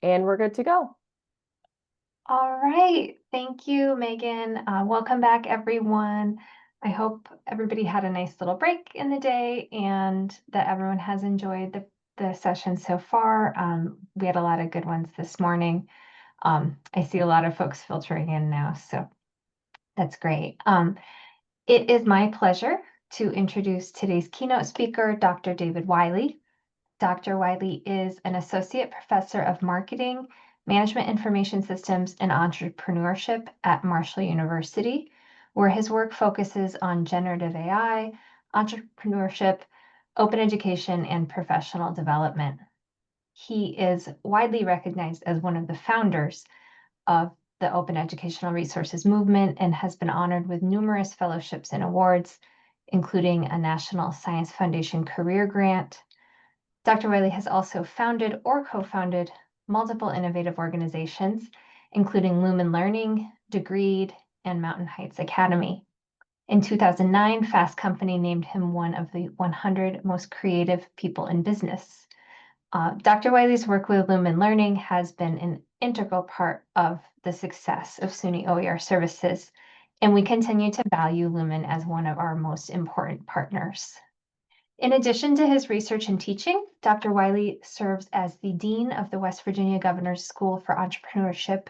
And we're good to go. All right. Thank you, Megan. Welcome back, everyone. I hope everybody had a nice little break in the day and that everyone has enjoyed the session so far. We had a lot of good ones this morning. I see a lot of folks filtering in now, so that's great. It is my pleasure to introduce today's keynote speaker, Dr. David Wiley. Dr. Wiley is an associate professor of marketing, management information systems, and entrepreneurship at Marshall University, where his work focuses on generative AI, entrepreneurship, open education, and professional development. He is widely recognized as one of the founders of the open educational resources movement and has been honored with numerous fellowships and awards, including a National Science Foundation Career Grant. Dr. Wiley has also founded or co-founded multiple innovative organizations, including Lumen Learning, Degreed, and Mountain Heights Academy. In 2009, Fast Company named him one of the 100 most creative people in business. Dr. Wiley's work with Lumen Learning has been an integral part of the success of SUNY OER services, and we continue to value Lumen as one of our most important partners. In addition to his research and teaching, Dr. Wiley serves as the Dean of the West Virginia Governor's School for Entrepreneurship,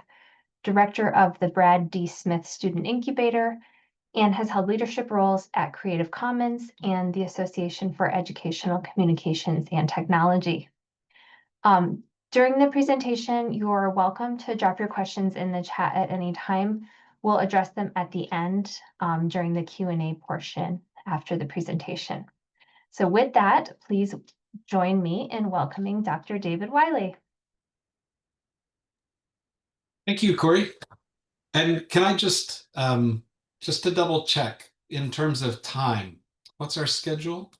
Director of the Brad D. Smith Student Incubator, and has held leadership roles at Creative Commons and the Association for Educational Communications and Technology. During the presentation, you're welcome to drop your questions in the chat at any time. We'll address them at the end during the Q&A portion after the presentation. So with that, please join me in welcoming Dr. David Wiley. Thank you, Corey. And can I just to double check in terms of time, what's our schedule?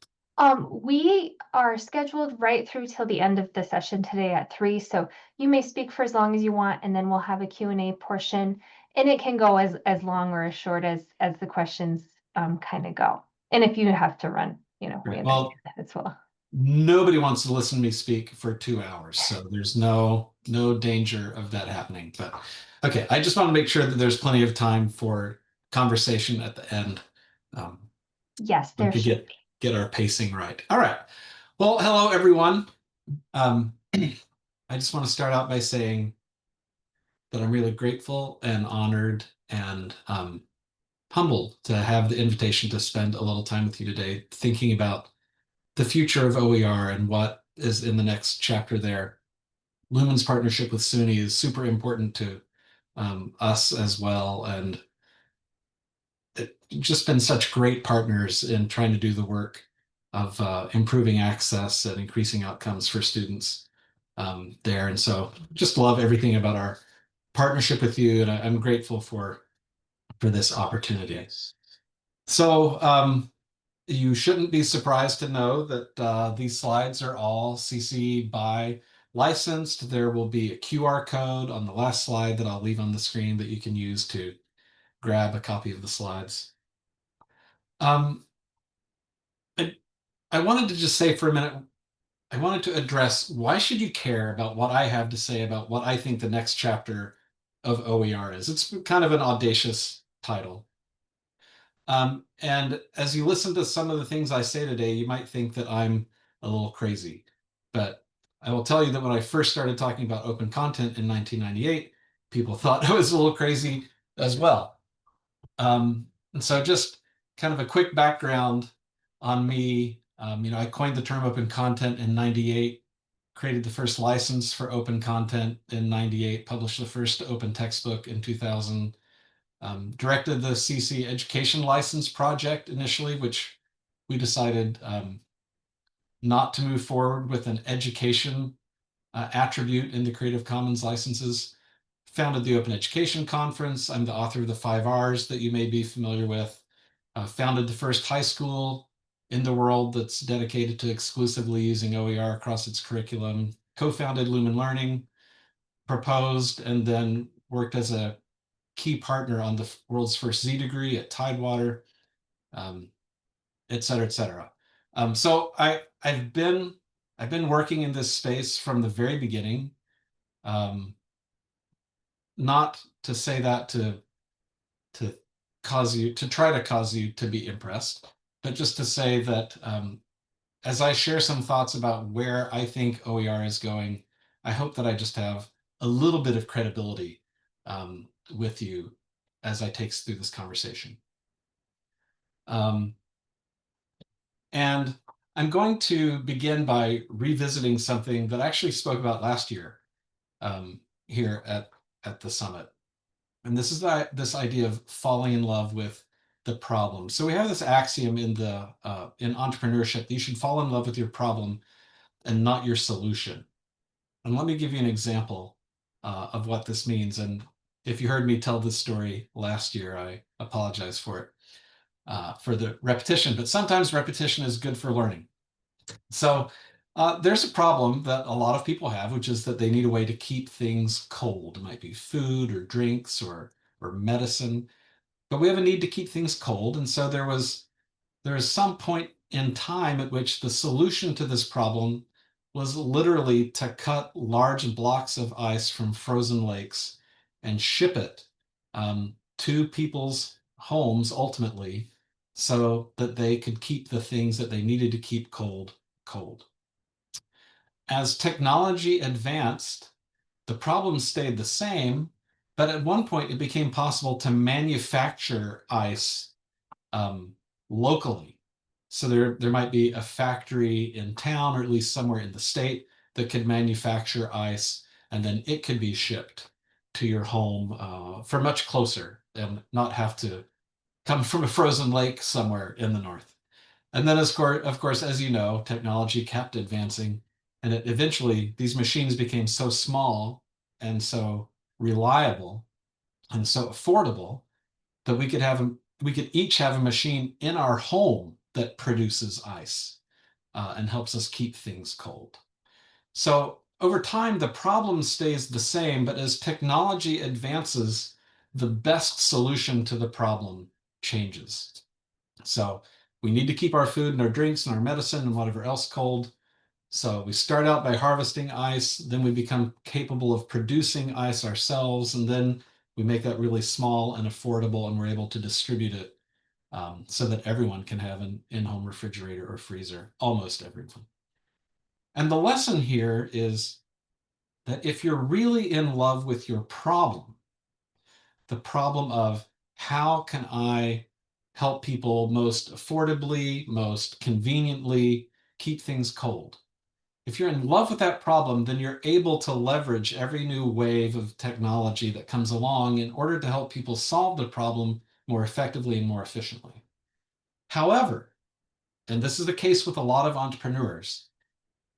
We are scheduled right through till the end of the session today at 3. So you may speak for as long as you want, and then we'll have a Q&A portion, and it can go as long or as short as the questions kind of go. And if you have to run, we understand that as well. Nobody wants to listen to me speak for 2 hours, so there's no danger of that happening. But okay, I just want to make sure that there's plenty of time for conversation at the end. Yes, there should be. Get our pacing right. All right. Well, hello, everyone. I just want to start out by saying that I'm really grateful and honored and humbled to have the invitation to spend a little time with you today thinking about the future of OER and what is in the next chapter there. Lumen's partnership with SUNY is super important to us as well, and it's just been such great partners in trying to do the work of improving access and increasing outcomes for students there. And so just love everything about our partnership with you, and I'm grateful for this opportunity. So you shouldn't be surprised to know that these slides are all CC BY licensed. There will be a QR code on the last slide that I'll leave on the screen that you can use to grab a copy of the slides. I wanted to just say for a minute, I wanted to address why should you care about what I have to say about what I think the next chapter of OER is. It's kind of an audacious title. And as you listen to some of the things I say today, you might think that I'm a little crazy. But I will tell you that when I first started talking about open content in 1998, people thought I was a little crazy as well. And so just kind of a quick background on me. I coined the term open content in 98, created the first license for open content in 98, published the first open textbook in 2000, directed the CC education license project initially, which we decided not to move forward with an education attribute in the Creative Commons licenses. Founded the Open Education Conference. I'm the author of the 5 Rs that you may be familiar with. Founded the first high school in the world that's dedicated to exclusively using OER across its curriculum. Co-founded Lumen Learning, proposed and then worked as a key partner on the world's first Z degree at Tidewater, et cetera, et cetera. So I've been working in this space from the very beginning. Not to say that to try to cause you to be impressed, but just to say that as I share some thoughts about where I think OER is going, I hope that I just have a little bit of credibility with you as I take us through this conversation. And I'm going to begin by revisiting something that I actually spoke about last year here at the summit. And this is this idea of falling in love with the problem. So we have this axiom in entrepreneurship that you should fall in love with your problem and not your solution. And let me give you an example of what this means. And if you heard me tell this story last year, I apologize for the repetition, but sometimes repetition is good for learning. So there's a problem that a lot of people have, which is that they need a way to keep things cold. It might be food or drinks or medicine, but we have a need to keep things cold. And so there is some point in time at which the solution to this problem was literally to cut large blocks of ice from frozen lakes and ship it to people's homes ultimately, so that they could keep the things that they needed to keep cold. As technology advanced, the problem stayed the same, but at one point it became possible to manufacture ice locally. So there might be a factory in town, or at least somewhere in the state, that could manufacture ice, and then it could be shipped to your home for much closer and not have to come from a frozen lake somewhere in the north. And then, of course, as you know, technology kept advancing, and eventually these machines became so small and so reliable and so affordable that we could each have a machine in our home that produces ice and helps us keep things cold. So over time, the problem stays the same, but as technology advances, the best solution to the problem changes. So we need to keep our food and our drinks and our medicine and whatever else cold. So we start out by harvesting ice, then we become capable of producing ice ourselves, and then we make that really small and affordable, and we're able to distribute it so that everyone can have an in-home refrigerator or freezer, almost everyone. And the lesson here is that if you're really in love with your problem, the problem of how can I help people most affordably, most conveniently keep things cold, if you're in love with that problem, then you're able to leverage every new wave of technology that comes along in order to help people solve the problem more effectively and more efficiently. However, and this is the case with a lot of entrepreneurs,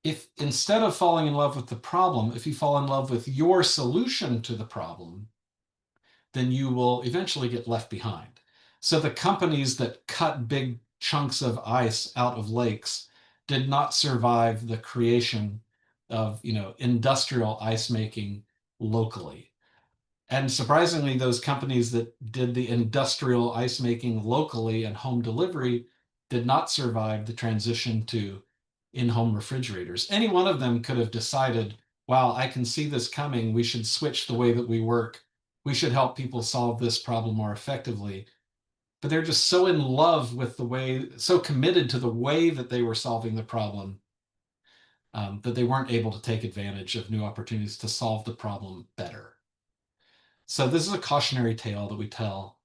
if instead of falling in love with the problem, if you fall in love with your solution to the problem, then you will eventually get left behind. So the companies that cut big chunks of ice out of lakes did not survive the creation of, industrial ice making locally. And surprisingly, those companies that did the industrial ice making locally and home delivery did not survive the transition to in-home refrigerators. Any one of them could have decided, wow, I can see this coming. We should switch the way that we work. We should help people solve this problem more effectively. But they're just so in love with so committed to the way that they were solving the problem, that they weren't able to take advantage of new opportunities to solve the problem better. So this is a cautionary tale that we tell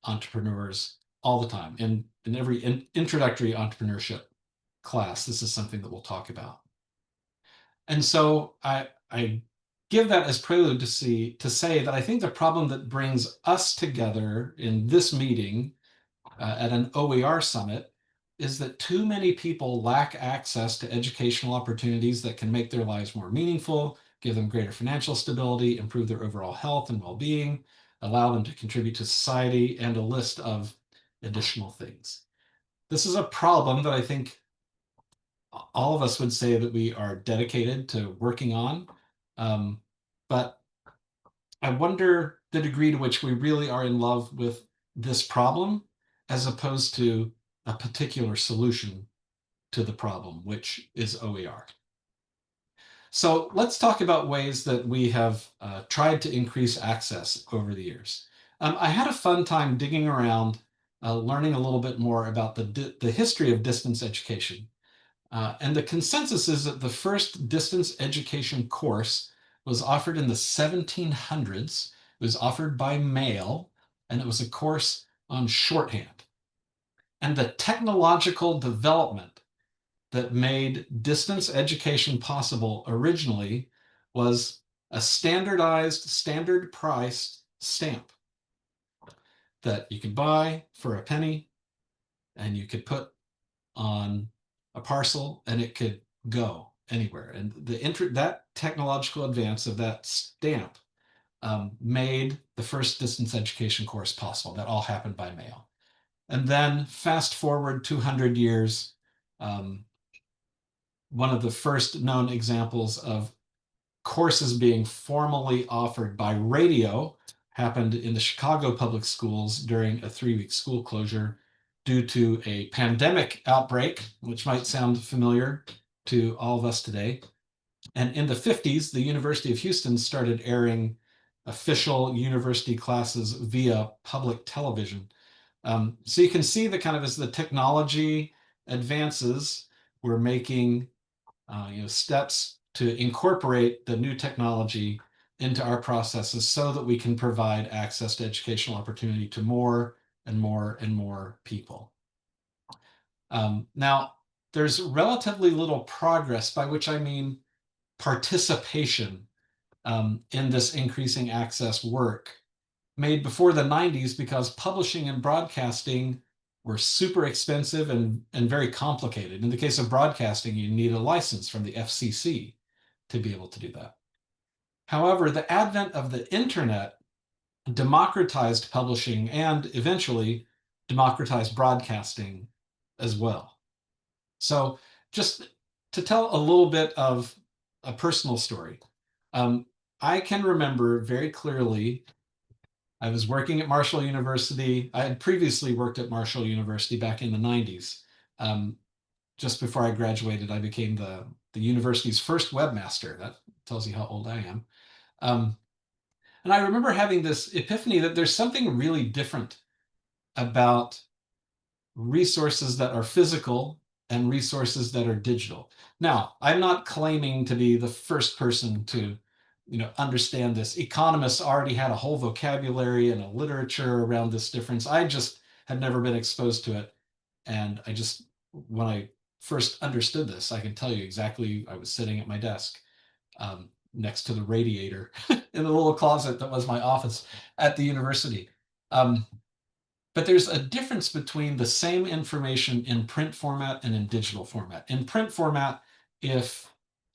entrepreneurs all the time. In every introductory entrepreneurship class, this is something that we'll talk about. And so I give that as prelude to say that I think the problem that brings us together in this meeting at an OER summit is that too many people lack access to educational opportunities that can make their lives more meaningful, give them greater financial stability, improve their overall health and well-being, allow them to contribute to society, and a list of additional things. This is a problem that I think all of us would say that we are dedicated to working on. But I wonder the degree to which we really are in love with this problem as opposed to a particular solution to the problem, which is OER. So let's talk about ways that we have tried to increase access over the years. I had a fun time digging around, learning a little bit more about the history of distance education. And the consensus is that the first distance education course was offered in the 1700s. It was offered by mail, and it was a course on shorthand. And the technological development that made distance education possible originally was a standardized, standard priced stamp that you could buy for a penny and you could put on a parcel and it could go anywhere. And that technological advance of that stamp made the first distance education course possible. That all happened by mail. And then fast forward 200 years, um, one of the first known examples of courses being formally offered by radio happened in the Chicago public schools during a 3-week school closure due to a pandemic outbreak, which might sound familiar to all of us today. And in the 50s, the University of Houston started airing official university classes via public television. So you can see the kind of as the technology advances, we're making steps to incorporate the new technology into our processes so that we can provide access to educational opportunity to more and more and more people. Now, there's relatively little progress, by which I mean participation in this increasing access work made before the 90s because publishing and broadcasting were super expensive and very complicated. In the case of broadcasting, you need a license from the FCC to be able to do that. However, the advent of the internet democratized publishing and eventually democratized broadcasting as well. So just to tell a little bit of a personal story, I can remember very clearly I was working at Marshall University. I had previously worked at Marshall University back in the 90s. Just before I graduated, I became the university's first webmaster. That tells you how old I am. And I remember having this epiphany that there's something really different about resources that are physical and resources that are digital. Now, I'm not claiming to be the first person to understand this. Economists already had a whole vocabulary and a literature around this difference. I just had never been exposed to it. And when I first understood this, I can tell you exactly, I was sitting at my desk next to the radiator in the little closet that was my office at the university. But there's a difference between the same information in print format and in digital format. In print format, if,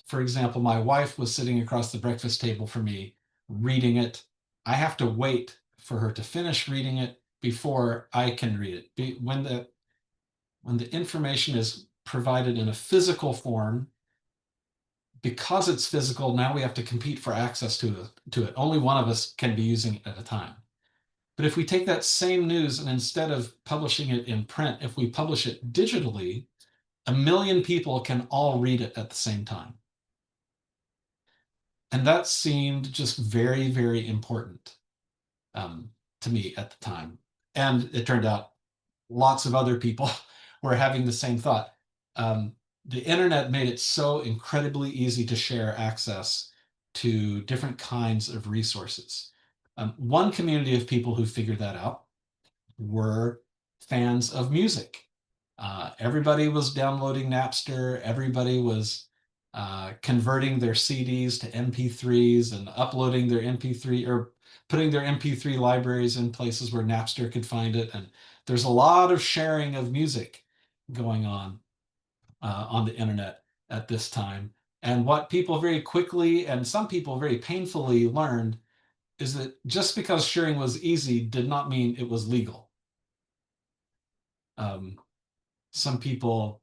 for example, my wife was sitting across the breakfast table from me reading it, I have to wait for her to finish reading it before I can read it. When the information is provided in a physical form, because it's physical, now we have to compete for access to it. Only one of us can be using it at a time. But if we take that same news and instead of publishing it in print, if we publish it digitally, 1 million people can all read it at the same time. And that seemed just very, very important to me at the time. And it turned out lots of other people were having the same thought. The internet made it so incredibly easy to share access to different kinds of resources. One community of people who figured that out were fans of music. Everybody was downloading Napster. Everybody was converting their CDs to MP3s and uploading their MP3 or putting their MP3 libraries in places where Napster could find it. And there's a lot of sharing of music going on the internet at this time. And what people very quickly and some people very painfully learned is that just because sharing was easy did not mean it was legal. Some people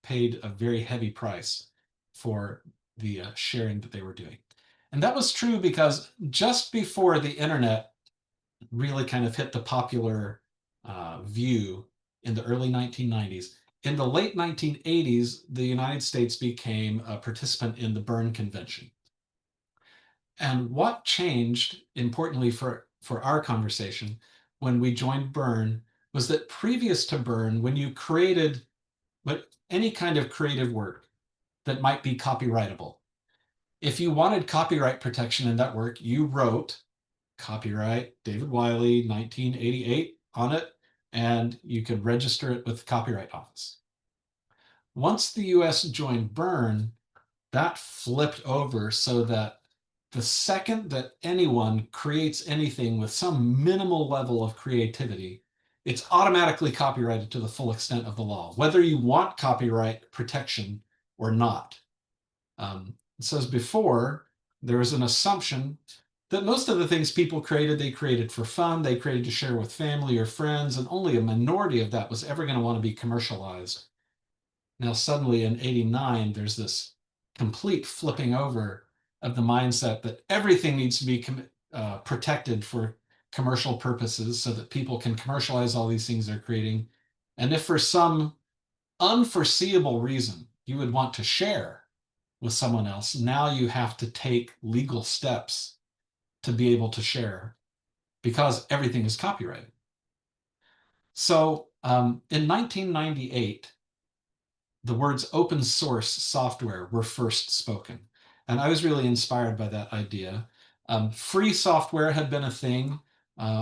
paid a very heavy price for the sharing that they were doing. And that was true because just before the internet really kind of hit the popular view in the early 1990s, In the late 1980s, the United States became a participant in the Berne Convention. And what changed, importantly for our conversation, when we joined Berne was that previous to Berne, when you created any kind of creative work that might be copyrightable, if you wanted copyright protection in that work, you wrote copyright David Wiley 1988 on it, and you could register it with the Copyright Office. Once the US joined Berne, that flipped over so that the second that anyone creates anything with some minimal level of creativity, it's automatically copyrighted to the full extent of the law, whether you want copyright protection or not. So as before, there was an assumption that most of the things people created, they created for fun, they created to share with family or friends, and only a minority of that was ever going to want to be commercialized. Now, suddenly in '89, there's this complete flipping over of the mindset that everything needs to be protected for commercial purposes so that people can commercialize all these things they're creating. And if for some unforeseeable reason you would want to share with someone else, now you have to take legal steps to be able to share because everything is copyrighted. So in 1998, the words open source software were first spoken. And I was really inspired by that idea. Free software had been a thing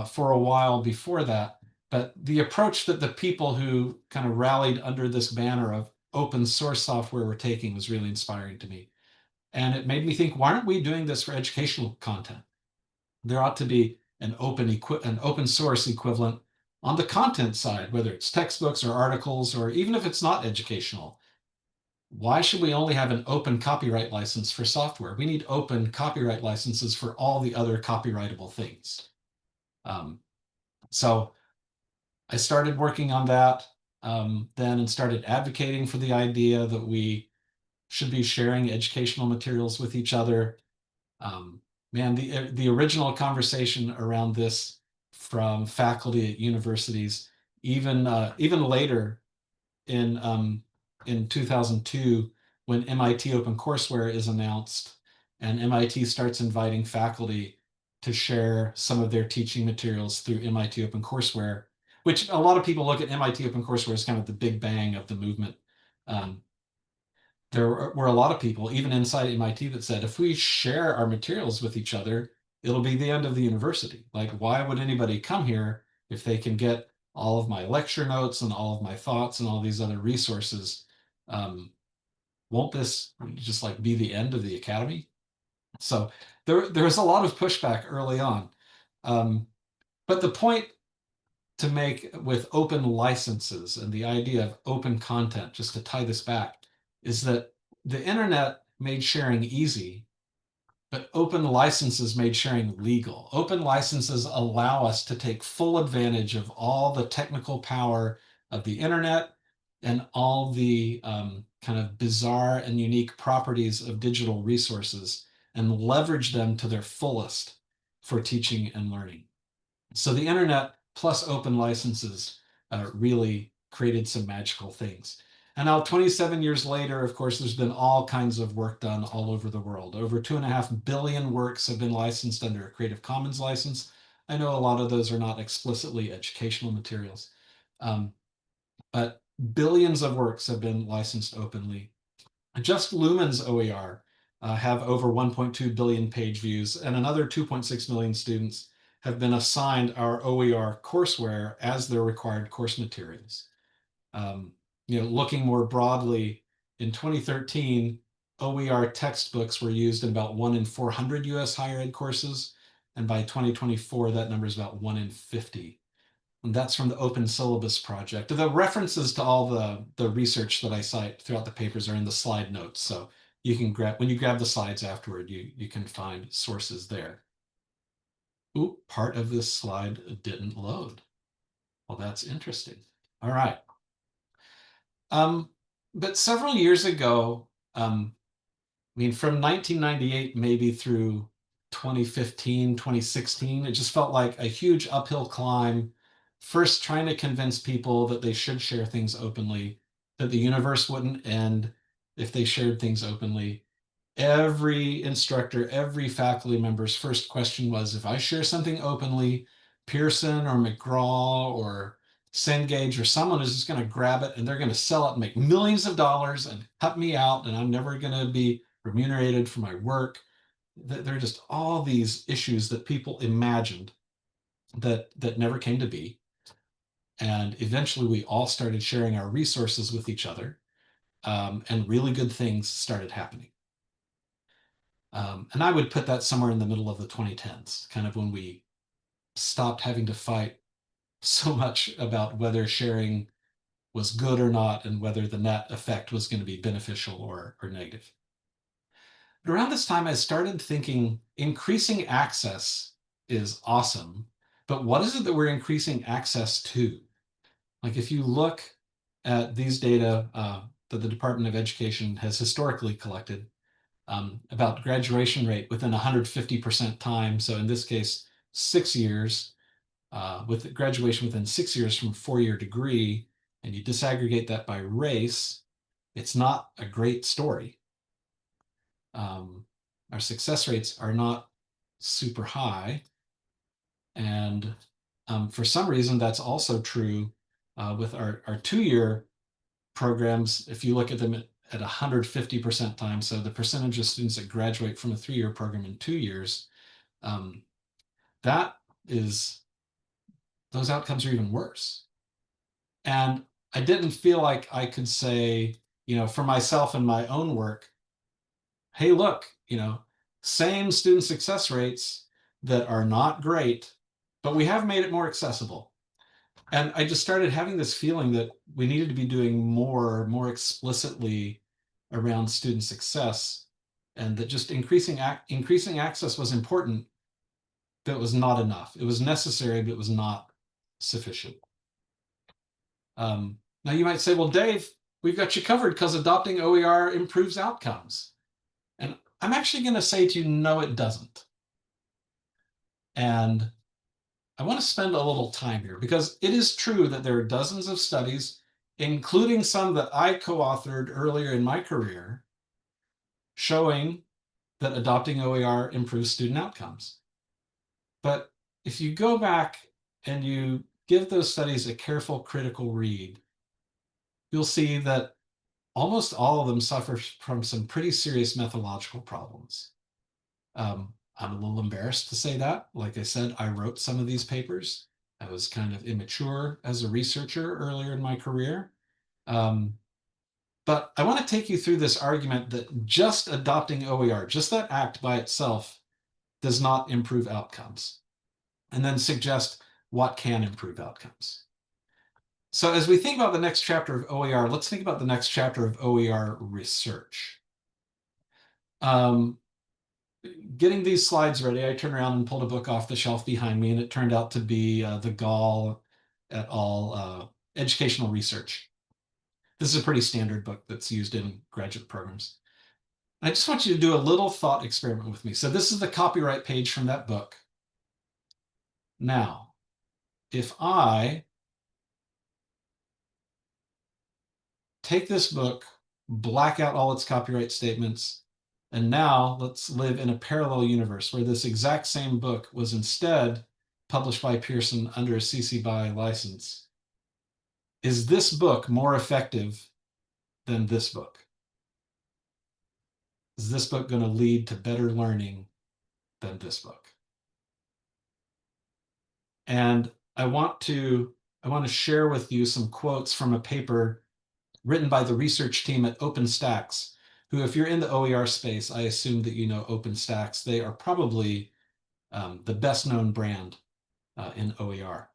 for a while before that, but the approach that the people who kind of rallied under this banner of open source software were taking was really inspiring to me. And it made me think, why aren't we doing this for educational content? There ought to be an open source equivalent on the content side, whether it's textbooks or articles, or even if it's not educational. Why should we only have an open copyright license for software? We need open copyright licenses for all the other copyrightable things. So I started working on that then and started advocating for the idea that we should be sharing educational materials with each other. Man, the original conversation around this from faculty at universities, even later in 2002, when MIT OpenCourseWare is announced, and MIT starts inviting faculty to share some of their teaching materials through MIT OpenCourseWare, which a lot of people look at MIT OpenCourseWare as kind of the big bang of the movement. There were a lot of people, even inside MIT, that said, if we share our materials with each other, it'll be the end of the university. Like, why would anybody come here if they can get all of my lecture notes and all of my thoughts and all these other resources? Won't this just like be the end of the academy? So there was a lot of pushback early on. But the point to make with open licenses and the idea of open content, just to tie this back, is that the internet made sharing easy, but open licenses made sharing legal. Open licenses allow us to take full advantage of all the technical power of the internet and all the kind of bizarre and unique properties of digital resources and leverage them to their fullest for teaching and learning. So the internet plus open licenses really created some magical things. And now 27 years later, of course, there's been all kinds of work done all over the world. Over 2.5 billion works have been licensed under a Creative Commons license. I know a lot of those are not explicitly educational materials, but billions of works have been licensed openly. Just Lumen's OER have over 1.2 billion page views, and another 2.6 million students have been assigned our OER courseware as their required course materials. Looking more broadly, in 2013, OER textbooks were used in about 1 in 400 US higher ed courses, and by 2024, that number is about 1 in 50. And that's from the Open Syllabus Project. The references to all the research that I cite throughout the papers are in the slide notes, so you can when you grab the slides afterward, you can find sources there. Ooh, part of this slide didn't load. Well, that's interesting. All right. But several years ago, I mean, from 1998 maybe through 2015, 2016, it just felt like a huge uphill climb. First, trying to convince people that they should share things openly, that the universe wouldn't end if they shared things openly. Every instructor, every faculty member's first question was, if I share something openly, Pearson or McGraw or Cengage or someone is just going to grab it and they're going to sell it and make millions of dollars and cut me out, and I'm never going to be remunerated for my work. There are just all these issues that people imagined that never came to be. And eventually we all started sharing our resources with each other, and really good things started happening. And I would put that somewhere in the middle of the 2010s, kind of when we stopped having to fight so much about whether sharing was good or not and whether the net effect was going to be beneficial or negative. But around this time, I started thinking increasing access is awesome, but what is it that we're increasing access to? Like if you look at these data that the Department of Education has historically collected, about graduation rate within 150% time. So in this case, 6 years, with graduation within 6 years from a 4-year degree, and you disaggregate that by race, it's not a great story. Our success rates are not super high. And for some reason, that's also true with our 2-year programs. If you look at them at 150% time, so the percentage of students that graduate from a 3-year program in 2 years, that is, those outcomes are even worse. And I didn't feel like I could say, for myself and my own work, hey, look, same student success rates that are not great, but we have made it more accessible. And I just started having this feeling that we needed to be doing more explicitly around student success, and that just increasing access was important, but it was not enough. It was necessary, but it was not sufficient. Now you might say, well, Dave, we've got you covered because adopting OER improves outcomes. And I'm actually going to say to you, no, it doesn't. And I want to spend a little time here because it is true that there are dozens of studies, including some that I co-authored earlier in my career, showing that adopting OER improves student outcomes. But if you go back and you give those studies a careful, critical read, you'll see that almost all of them suffer from some pretty serious methodological problems. I'm a little embarrassed to say that. Like I said, I wrote some of these papers. I was kind of immature as a researcher earlier in my career. But I want to take you through this argument that just adopting OER, just that act by itself, does not improve outcomes, and then suggest what can improve outcomes. So as we think about the next chapter of OER, let's think about the next chapter of OER research. Getting these slides ready, I turned around and pulled a book off the shelf behind me, and it turned out to be the Gall et al. Educational Research. This is a pretty standard book that's used in graduate programs. I just want you to do a little thought experiment with me. So this is the copyright page from that book. Now, if I take this book, black out all its copyright statements, and now let's live in a parallel universe where this exact same book was instead published by Pearson under a CC BY license. Is this book more effective than this book? Is this book going to lead to better learning than this book? And I want to share with you some quotes from a paper written by the research team at OpenStax, who, if you're in the OER space, I assume that you know OpenStax. They are probably the best known brand in OER.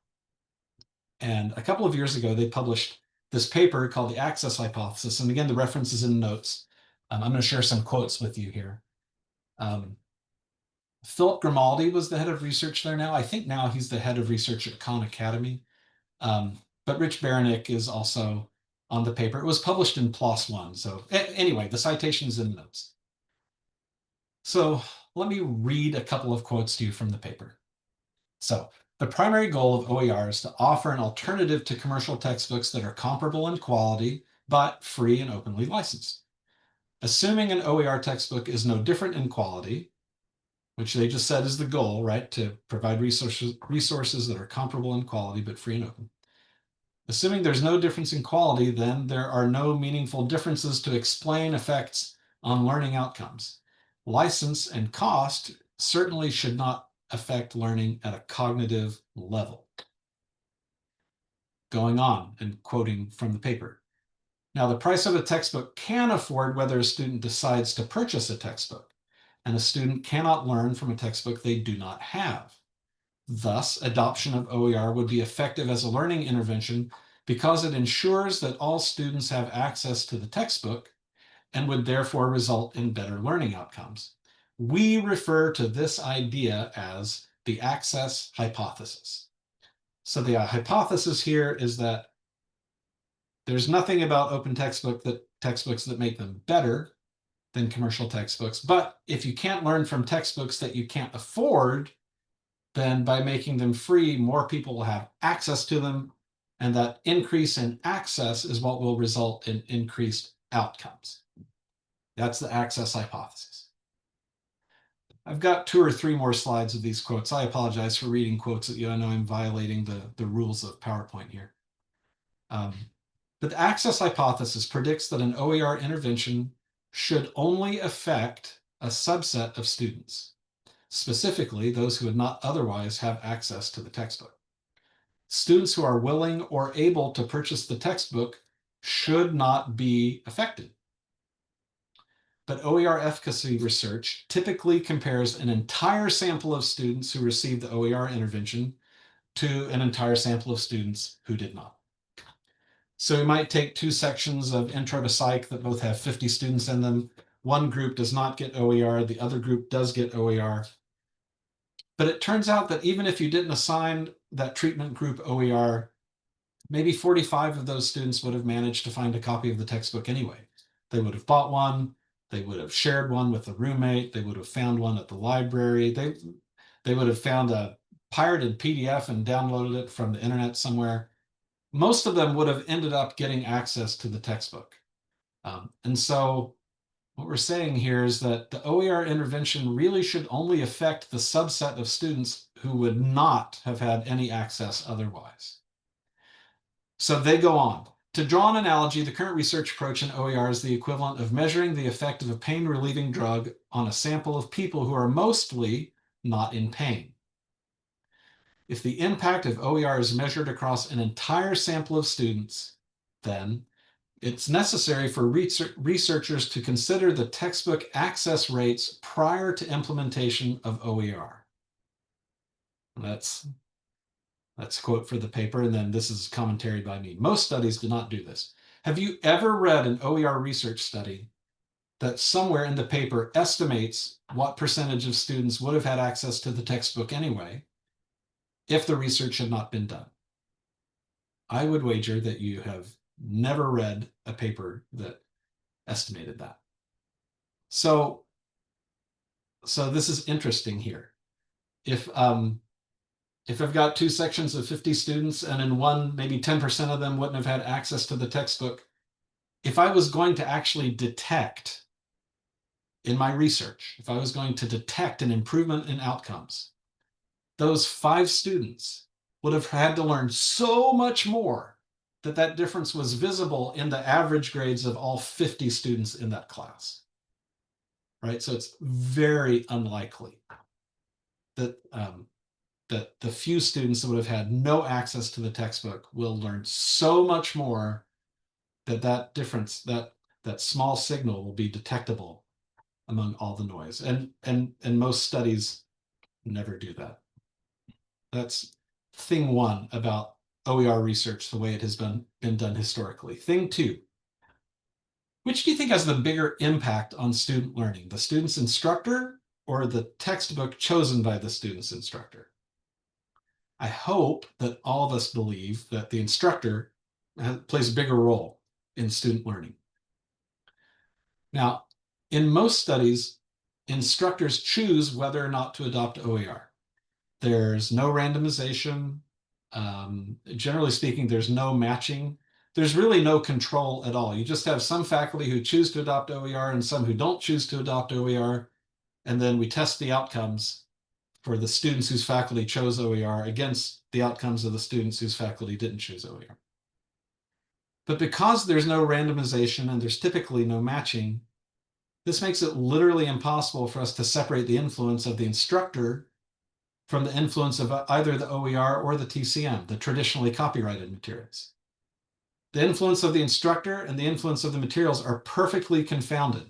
And a couple of years ago, they published this paper called the Access Hypothesis. And again, the reference is in notes. I'm going to share some quotes with you here. Philip Grimaldi was the head of research there now. I think now he's the head of research at Khan Academy. But Rich Baranik is also on the paper. It was published in PLOS One. So anyway, the citation is in the notes. So let me read a couple of quotes to you from the paper. So the primary goal of OER is to offer an alternative to commercial textbooks that are comparable in quality, but free and openly licensed. Assuming an OER textbook is no different in quality, which they just said is the goal, right? To provide resources that are comparable in quality, but free and open. Assuming there's no difference in quality, then there are no meaningful differences to explain effects on learning outcomes. License and cost certainly should not affect learning at a cognitive level. Going on and quoting from the paper. Now, the price of a textbook can afford whether a student decides to purchase a textbook, and a student cannot learn from a textbook they do not have. Thus, adoption of OER would be effective as a learning intervention because it ensures that all students have access to the textbook and would therefore result in better learning outcomes. We refer to this idea as the access hypothesis. So the hypothesis here is that there's nothing about open textbooks that make them better than commercial textbooks. But if you can't learn from textbooks that you can't afford, then by making them free, more people will have access to them. And that increase in access is what will result in increased outcomes. That's the access hypothesis. I've got 2 or 3 more slides of these quotes. I apologize for reading quotes at you. I know I'm violating the rules of PowerPoint here. But the access hypothesis predicts that an OER intervention should only affect a subset of students, specifically those who would not otherwise have access to the textbook. Students who are willing or able to purchase the textbook should not be affected. But OER efficacy research typically compares an entire sample of students who received the OER intervention to an entire sample of students who did not. So we might take 2 sections of Intro to Psych that both have 50 students in them. One group does not get OER, the other group does get OER. But it turns out that even if you didn't assign that treatment group OER, maybe 45 of those students would have managed to find a copy of the textbook anyway. They would have bought one, they would have shared one with a roommate, they would have found one at the library, they would have found a pirated PDF and downloaded it from the internet somewhere. Most of them would have ended up getting access to the textbook. And so what we're saying here is that the OER intervention really should only affect the subset of students who would not have had any access otherwise. So they go on. To draw an analogy, the current research approach in OER is the equivalent of measuring the effect of a pain-relieving drug on a sample of people who are mostly not in pain. If the impact of OER is measured across an entire sample of students, then it's necessary for researchers to consider the textbook access rates prior to implementation of OER. That's a quote for the paper, and then this is commentary by me. Most studies do not do this. Have you ever read an OER research study that somewhere in the paper estimates what percentage of students would have had access to the textbook anyway if the research had not been done? I would wager that you have never read a paper that estimated that. So this is interesting here. If I've got 2 sections of 50 students and in one, maybe 10% of them wouldn't have had access to the textbook, if I was going to actually detect in my research, if I was going to detect an improvement in outcomes, those 5 students would have had to learn so much more that difference was visible in the average grades of all 50 students in that class, right? So it's very unlikely that that the few students that would have had no access to the textbook will learn so much more that difference, that small signal will be detectable among all the noise. And most studies never do that. That's thing 1 about OER research, the way it has been done historically. Thing 2, which do you think has the bigger impact on student learning, the student's instructor or the textbook chosen by the student's instructor? I hope that all of us believe that the instructor plays a bigger role in student learning. Now, in most studies, instructors choose whether or not to adopt OER. There's no randomization. Generally speaking, there's no matching there's really no control at all. You just have some faculty who choose to adopt OER and some who don't choose to adopt OER. And then we test the outcomes for the students whose faculty chose OER against the outcomes of the students whose faculty didn't choose OER. But because there's no randomization and there's typically no matching, this makes it literally impossible for us to separate the influence of the instructor from the influence of either the OER or the TCM, the traditionally copyrighted materials. The influence of the instructor and the influence of the materials are perfectly confounded.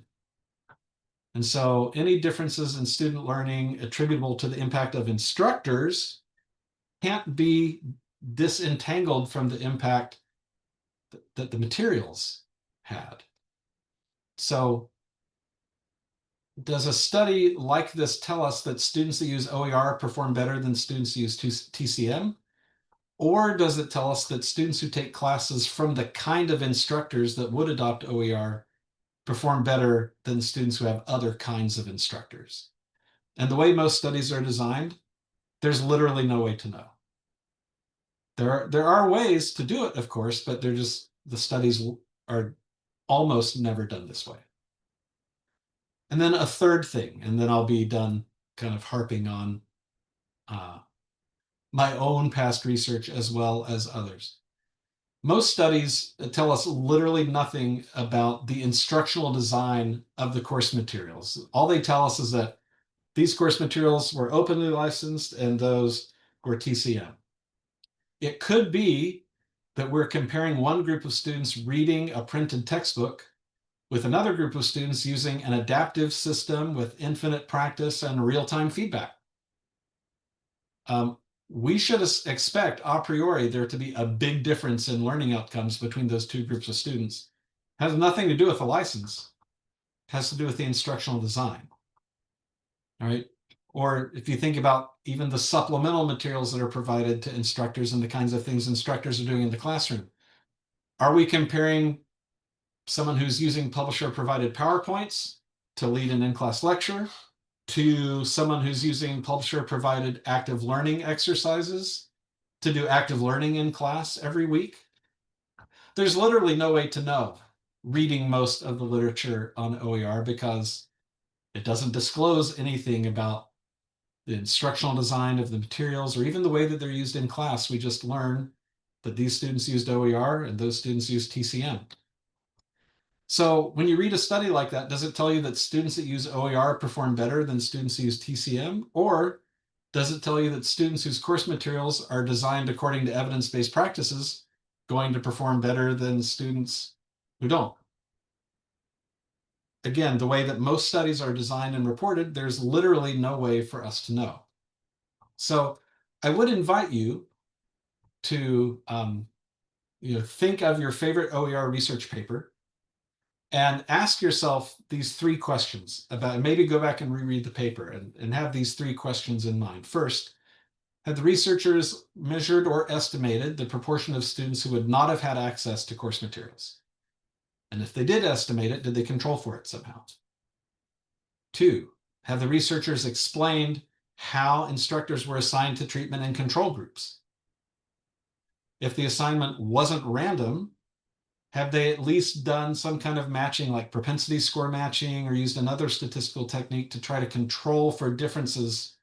And so any differences in student learning attributable to the impact of instructors can't be disentangled from the impact that the materials had. So does a study like this tell us that students that use OER perform better than students who use TCM? Or does it tell us that students who take classes from the kind of instructors that would adopt OER perform better than students who have other kinds of instructors? And the way most studies are designed, there's literally no way to know. There are ways to do it, of course, but they're just, the studies are almost never done this way. And then a third thing, and then I'll be done kind of harping on my own past research as well as others. Most studies tell us literally nothing about the instructional design of the course materials. All they tell us is that these course materials were openly licensed and those were TCM. It could be that we're comparing one group of students reading a printed textbook with another group of students using an adaptive system with infinite practice and real-time feedback. We should expect a priori there to be a big difference in learning outcomes between those two groups of students. It has nothing to do with the license. It has to do with the instructional design. All right. Or if you think about even the supplemental materials that are provided to instructors and the kinds of things instructors are doing in the classroom, are we comparing someone who's using publisher-provided PowerPoints to lead an in-class lecture to someone who's using publisher-provided active learning exercises to do active learning in class every week? There's literally no way to know reading most of the literature on OER because it doesn't disclose anything about the instructional design of the materials or even the way that they're used in class. We just learn that these students used OER and those students used TCM. So when you read a study like that, does it tell you that students that use OER perform better than students who use TCM? Or does it tell you that students whose course materials are designed according to evidence-based practices going to perform better than students who don't? Again, the way that most studies are designed and reported, there's literally no way for us to know. So I would invite you to think of your favorite OER research paper and ask yourself these three questions about, and maybe go back and reread the paper and have these three questions in mind. First, have the researchers measured or estimated the proportion of students who would not have had access to course materials? And if they did estimate it, did they control for it somehow? Two, have the researchers explained how instructors were assigned to treatment and control groups? If the assignment wasn't random, have they at least done some kind of matching like propensity score matching or used another statistical technique to try to control for differences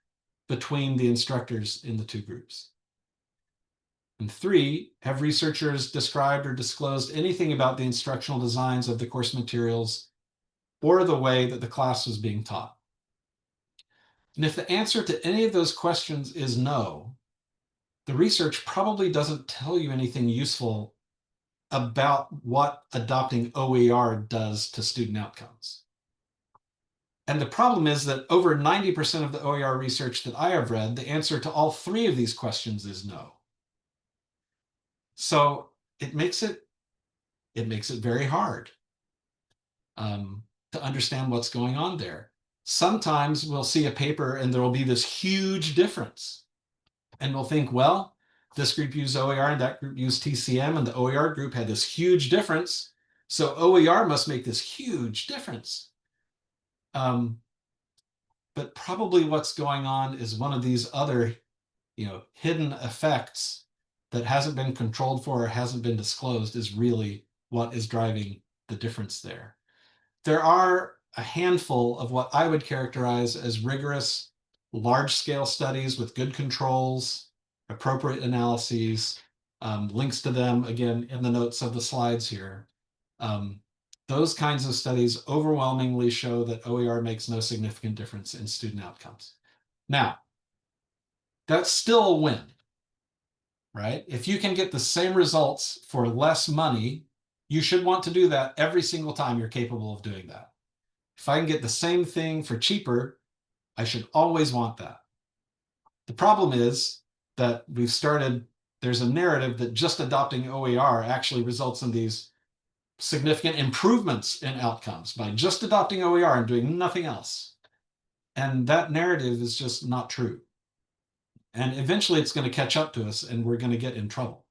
between the instructors in the two groups? And three, have researchers described or disclosed anything about the instructional designs of the course materials or the way that the class was being taught? And if the answer to any of those questions is no, the research probably doesn't tell you anything useful about what adopting OER does to student outcomes. And the problem is that over 90% of the OER research that I have read, the answer to all three of these questions is no. So it makes it very hard to understand what's going on there. Sometimes we'll see a paper and there will be this huge difference. And we'll think, well, this group used OER and that group used TCM, and the OER group had this huge difference. So OER must make this huge difference. But probably what's going on is one of these other, hidden effects that hasn't been controlled for or hasn't been disclosed is really what is driving the difference there. There are a handful of what I would characterize as rigorous, large-scale studies with good controls, appropriate analyses, links to them, again, in the notes of the slides here. Those kinds of studies overwhelmingly show that OER makes no significant difference in student outcomes. Now, that's still a win, right? If you can get the same results for less money, you should want to do that every single time you're capable of doing that. If I can get the same thing for cheaper, I should always want that. The problem is that there's a narrative that just adopting OER actually results in these significant improvements in outcomes by just adopting OER and doing nothing else. And that narrative is just not true. And eventually it's going to catch up to us and we're going to get in trouble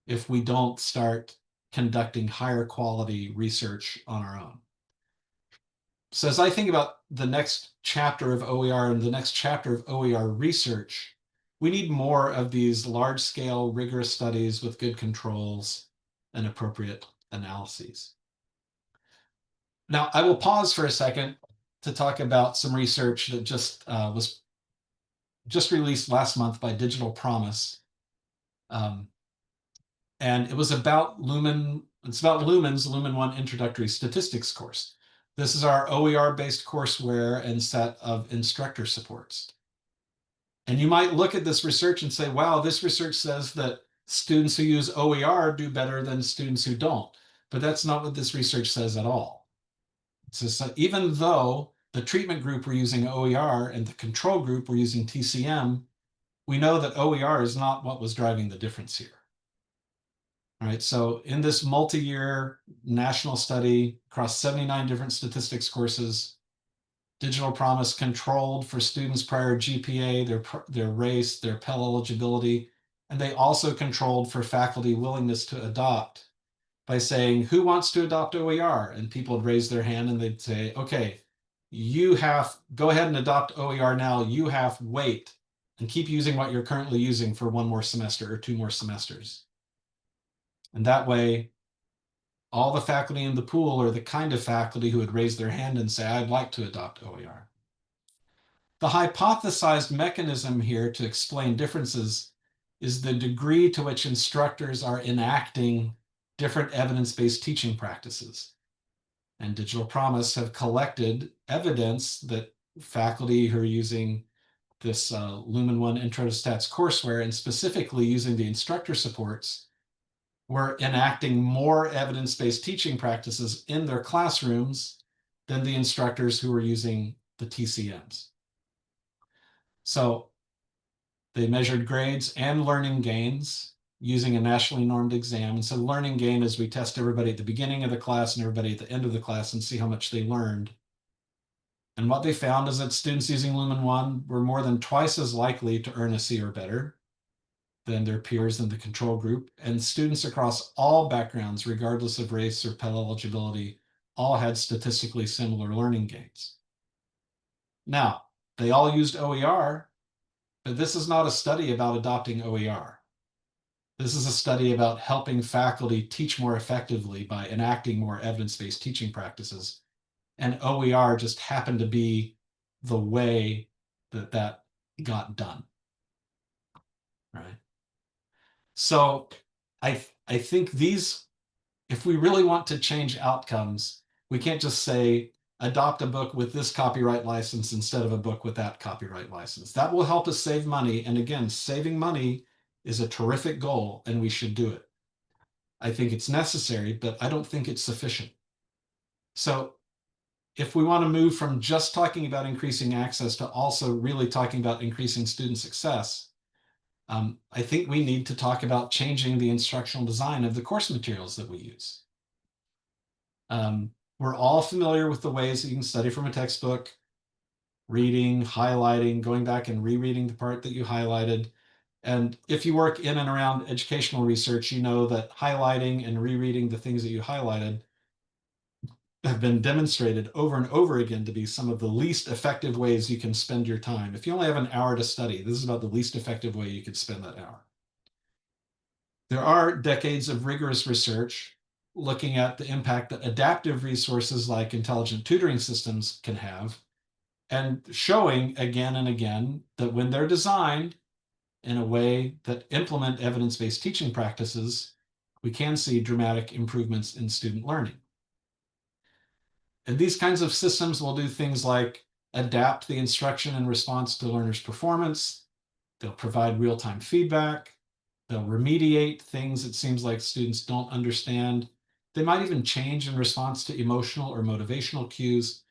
if we don't start conducting higher quality research on our own. So as I think about the next chapter of OER and the next chapter of OER research, we need more of these large-scale, rigorous studies with good controls and appropriate analyses. Now, I will pause for a second to talk about some research that was just released last month by Digital Promise. And it was about it's about Lumen's Lumen 1 Introductory Statistics course. This is our OER-based courseware and set of instructor supports. And you might look at this research and say, wow, this research says that students who use OER do better than students who don't. But that's not what this research says at all. It says that even though the treatment group were using OER and the control group were using TCM, we know that OER is not what was driving the difference here. All right, so in this multi-year national study across 79 different statistics courses, Digital Promise controlled for students' prior GPA, their race, their Pell eligibility, and they also controlled for faculty willingness to adopt by saying, who wants to adopt OER? And people would raise their hand and they'd say, okay, go ahead and adopt OER now, wait, and keep using what you're currently using for one more semester or 2 more semesters. And that way, all the faculty in the pool are the kind of faculty who would raise their hand and say, I'd like to adopt OER. The hypothesized mechanism here to explain differences is the degree to which instructors are enacting different evidence-based teaching practices. And Digital Promise have collected evidence that faculty who are using this Lumen 1 Intro to Stats courseware and specifically using the instructor supports were enacting more evidence-based teaching practices in their classrooms than the instructors who were using the TCMs. So they measured grades and learning gains using a nationally normed exam. And so learning gain is we test everybody at the beginning of the class and everybody at the end of the class and see how much they learned. And what they found is that students using Lumen 1 were more than twice as likely to earn a C or better than their peers in the control group, and students across all backgrounds, regardless of race or Pell eligibility, all had statistically similar learning gains. Now, they all used OER, but this is not a study about adopting OER. This is a study about helping faculty teach more effectively by enacting more evidence-based teaching practices, and OER just happened to be the way that that got done, right? So I think if we really want to change outcomes, we can't just say, adopt a book with this copyright license instead of a book with that copyright license. That will help us save money. And again, saving money is a terrific goal and we should do it. I think it's necessary, but I don't think it's sufficient. So if we want to move from just talking about increasing access to also really talking about increasing student success, I think we need to talk about changing the instructional design of the course materials that we use. We're all familiar with the ways that you can study from a textbook, reading, highlighting, going back and rereading the part that you highlighted. And if you work in and around educational research, you know that highlighting and rereading the things that you highlighted have been demonstrated over and over again to be some of the least effective ways you can spend your time. If you only have an hour to study, this is about the least effective way you could spend that hour. There are decades of rigorous research looking at the impact that adaptive resources like intelligent tutoring systems can have, and showing again and again that when they're designed in a way that implement evidence-based teaching practices, we can see dramatic improvements in student learning. And these kinds of systems will do things like adapt the instruction in response to learners' performance. They'll provide real-time feedback. They'll remediate things it seems like students don't understand. They might even change in response to emotional or motivational cues.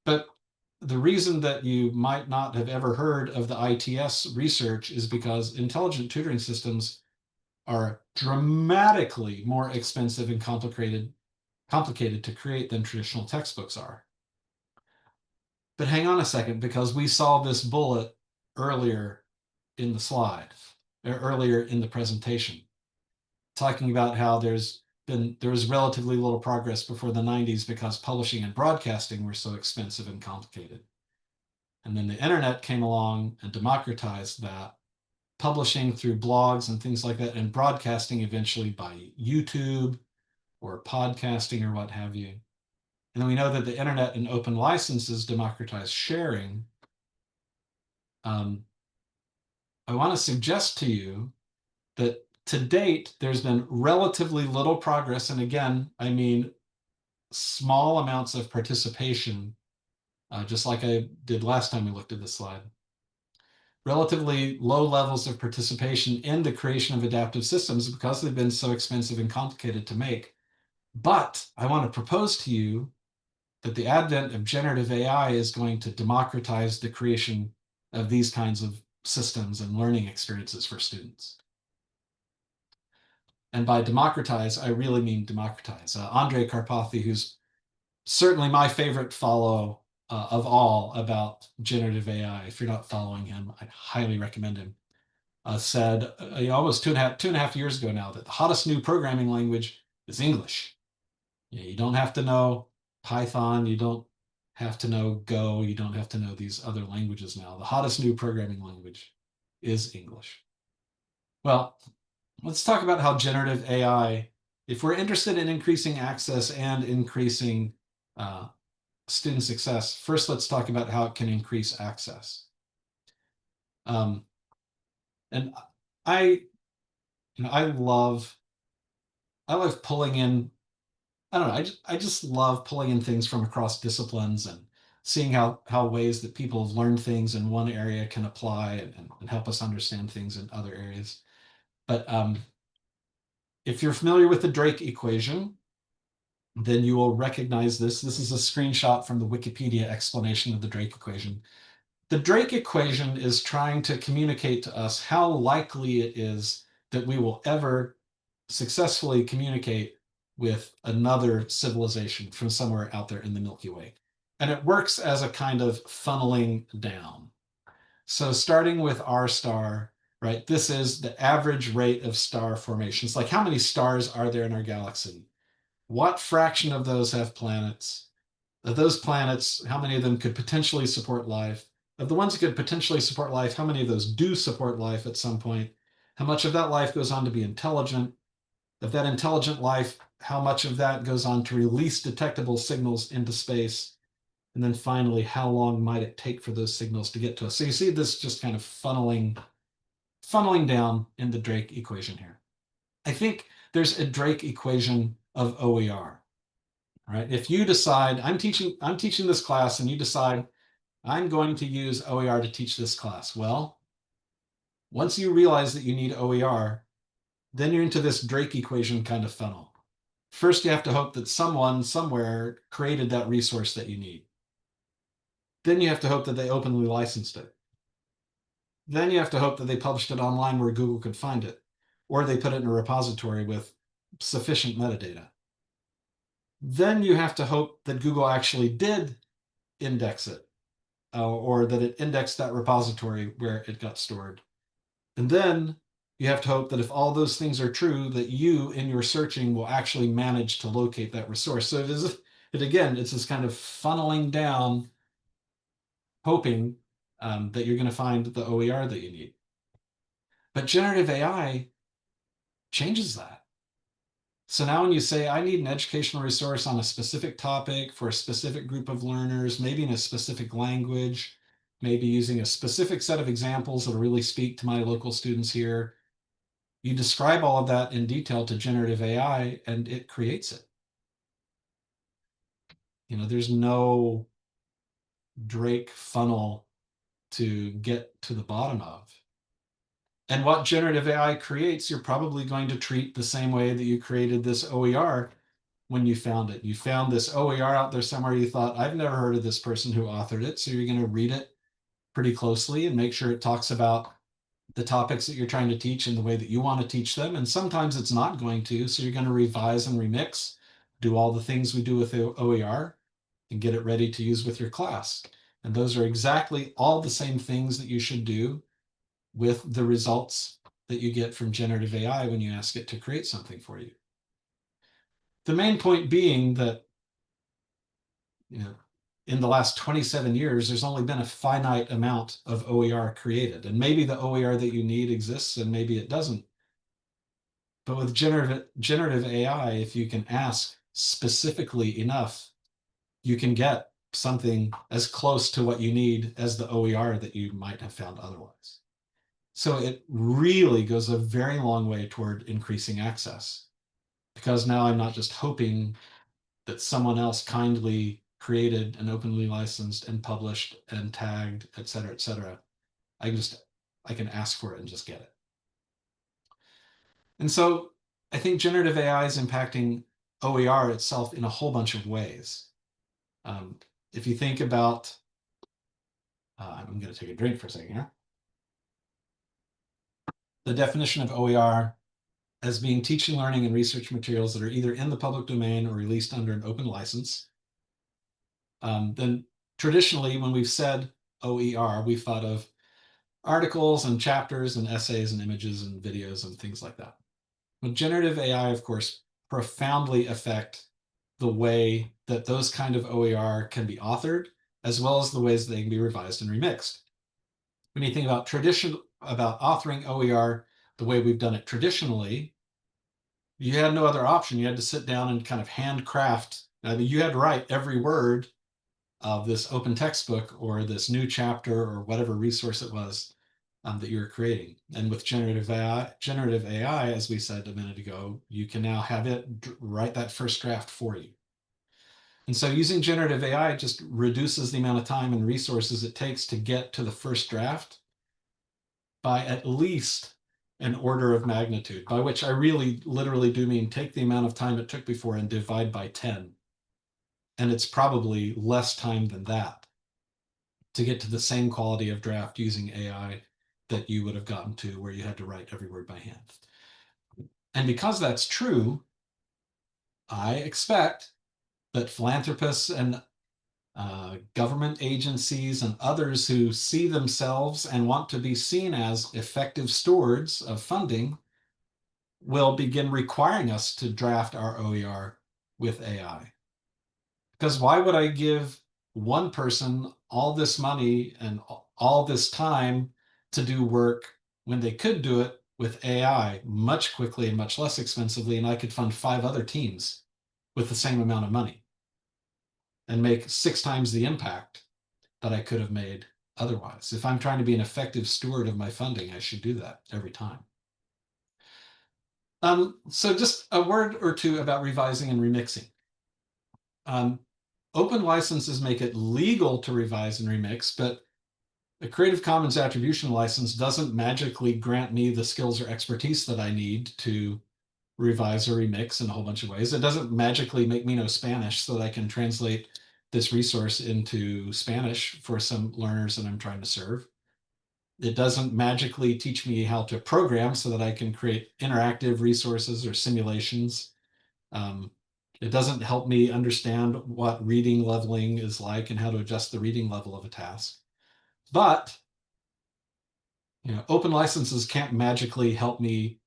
But the reason that you might not have ever heard of the ITS research is because intelligent tutoring systems are dramatically more expensive and complicated to create than traditional textbooks are. But hang on a second, because we saw this bullet earlier in the slide, or earlier in the presentation, talking about how there was relatively little progress before the 90s because publishing and broadcasting were so expensive and complicated. And then the internet came along and democratized that, publishing through blogs and things like that, and broadcasting eventually by YouTube or podcasting or what have you. And then we know that the internet and open licenses democratize sharing. I want to suggest to you that to date, there's been relatively little progress. And again, I mean small amounts of participation, just like I did last time we looked at this slide. Relatively low levels of participation in the creation of adaptive systems because they've been so expensive and complicated to make. But I want to propose to you that the advent of generative AI is going to democratize the creation of these kinds of systems and learning experiences for students. And by democratize, I really mean democratize. Andrej Karpathy, who's certainly my favorite follow of all about generative AI, if you're not following him, I highly recommend him, said almost two and a half years ago now that the hottest new programming language is English. You don't have to know Python, you don't have to know Go, you don't have to know these other languages now. The hottest new programming language is English. Well, let's talk about how generative AI, if we're interested in increasing access and increasing student success, first let's talk about how it can increase access. And I, I love pulling in. I don't know. I just love pulling in things from across disciplines and seeing how ways that people have learned things in one area can apply and help us understand things in other areas. But if you're familiar with the Drake equation, then you will recognize this. This is a screenshot from the Wikipedia explanation of the Drake equation. The Drake equation is trying to communicate to us how likely it is that we will ever successfully communicate with another civilization from somewhere out there in the Milky Way. And it works as a kind of funneling down. So starting with our star, right, this is the average rate of star formations. Like how many stars are there in our galaxy? What fraction of those have planets? Of those planets, how many of them could potentially support life? Of the ones that could potentially support life, how many of those do support life at some point? How much of that life goes on to be intelligent? Of that intelligent life, how much of that goes on to release detectable signals into space? And then finally, how long might it take for those signals to get to us? So you see this just kind of funneling down in the Drake equation here. I think there's a Drake equation of OER. Right? If you decide I'm teaching this class and you decide I'm going to use OER to teach this class. Well, once you realize that you need OER, then you're into this Drake equation kind of funnel. First, you have to hope that someone somewhere created that resource that you need. Then you have to hope that they openly licensed it. Then you have to hope that they published it online where Google could find it, or they put it in a repository with sufficient metadata. Then you have to hope that Google actually did index it, or that it indexed that repository where it got stored. And then you have to hope that if all those things are true, that you in your searching will actually manage to locate that resource. So it's this kind of funneling down, hoping that you're going to find the OER that you need. But generative AI changes that. So now when you say, I need an educational resource on a specific topic for a specific group of learners, maybe in a specific language, maybe using a specific set of examples that really speak to my local students here, you describe all of that in detail to generative AI and it creates it. There's no Drake funnel to get to the bottom of. And what generative AI creates, you're probably going to treat the same way that you created this OER when you found it. You found this OER out there somewhere, you thought, I've never heard of this person who authored it. So you're going to read it pretty closely and make sure it talks about the topics that you're trying to teach in the way that you want to teach them. And sometimes it's not going to, so you're going to revise and remix, do all the things we do with the OER, and get it ready to use with your class. And those are exactly all the same things that you should do with the results that you get from generative AI when you ask it to create something for you. The main point being that, in the last 27 years, there's only been a finite amount of OER created. And maybe the OER that you need exists and maybe it doesn't. But with generative AI, if you can ask specifically enough, you can get something as close to what you need as the OER that you might have found otherwise. So it really goes a very long way toward increasing access, because now I'm not just hoping that someone else kindly created and openly licensed and published and tagged, et cetera, et cetera. I can ask for it and just get it. And so I think generative AI is impacting OER itself in a whole bunch of ways. If you think about, I'm going to take a drink for a second here. The definition of OER as being teaching, learning, and research materials that are either in the public domain or released under an open license. Then traditionally, when we've said OER, we've thought of articles and chapters and essays and images and videos and things like that. But generative AI, of course, profoundly affect the way that those kind of OER can be authored, as well as the ways they can be revised and remixed. When you think about authoring OER the way we've done it traditionally, you had no other option. You had to sit down and kind of handcraft. You had to write every word of this open textbook or this new chapter or whatever resource it was that you were creating. And with generative AI, as we said a minute ago, you can now have it write that first draft for you. And so using generative AI just reduces the amount of time and resources it takes to get to the first draft by at least an order of magnitude, by which I really literally do mean take the amount of time it took before and divide by 10. And it's probably less time than that to get to the same quality of draft using AI that you would have gotten to where you had to write every word by hand. And because that's true, I expect that philanthropists and government agencies and others who see themselves and want to be seen as effective stewards of funding will begin requiring us to draft our OER with AI. Because why would I give one person all this money and all this time to do work when they could do it with AI much quickly and much less expensively, and I could fund 5 other teams with the same amount of money and make 6 times the impact that I could have made otherwise? If I'm trying to be an effective steward of my funding, I should do that every time. So just a word or two about revising and remixing. Open licenses make it legal to revise and remix, but a Creative Commons attribution license doesn't magically grant me the skills or expertise that I need to revise or remix in a whole bunch of ways. It doesn't magically make me know Spanish so that I can translate this resource into Spanish for some learners that I'm trying to serve. It doesn't magically teach me how to program so that I can create interactive resources or simulations. It doesn't help me understand what reading leveling is like and how to adjust the reading level of a task. But open licenses can't magically help me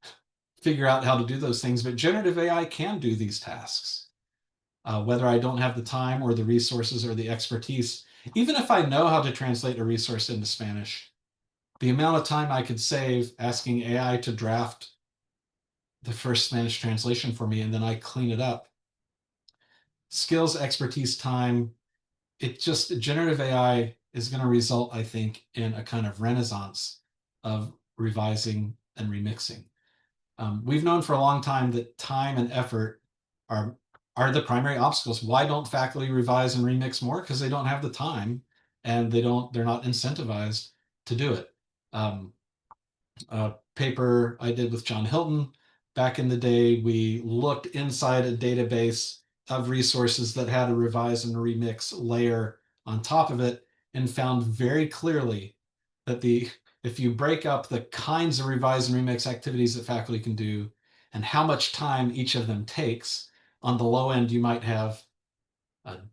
figure out how to do those things, but generative AI can do these tasks. Whether I don't have the time or the resources or the expertise, even if I know how to translate a resource into Spanish, the amount of time I could save asking AI to draft the first Spanish translation for me, and then I clean it up. Skills, expertise, time, generative AI is going to result, I think, in a kind of renaissance of revising and remixing. We've known for a long time that time and effort are the primary obstacles. Why don't faculty revise and remix more? Because they don't have the time, and they're not incentivized to do it. A paper I did with John Hilton back in the day, we looked inside a database of resources that had a revise and remix layer on top of it, and found very clearly that if you break up the kinds of revise and remix activities that faculty can do and how much time each of them takes, on the low end, you might have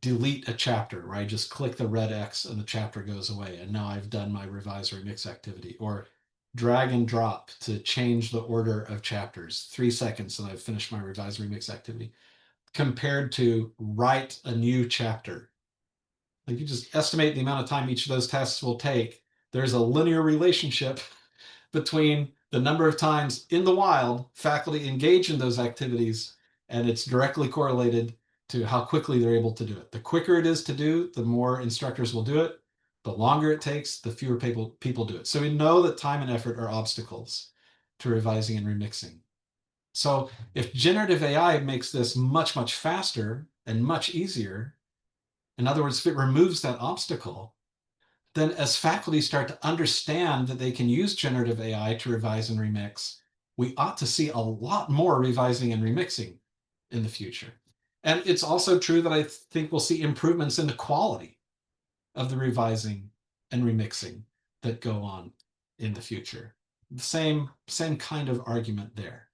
delete a chapter, where I just click the red X and the chapter goes away, and now I've done my revise or remix activity. Or drag and drop to change the order of chapters, 3 seconds, and I've finished my revise or remix activity, compared to write a new chapter. Like, you just estimate the amount of time each of those tasks will take. There's a linear relationship between the number of times in the wild faculty engage in those activities, and it's directly correlated to how quickly they're able to do it. The quicker it is to do, the more instructors will do it. The longer it takes, the fewer people do it. So we know that time and effort are obstacles to revising and remixing. So if generative AI makes this much, much faster and much easier, in other words, if it removes that obstacle, then as faculty start to understand that they can use generative AI to revise and remix, we ought to see a lot more revising and remixing in the future. And it's also true that I think we'll see improvements in the quality of the revising and remixing that go on in the future. The same kind of argument there.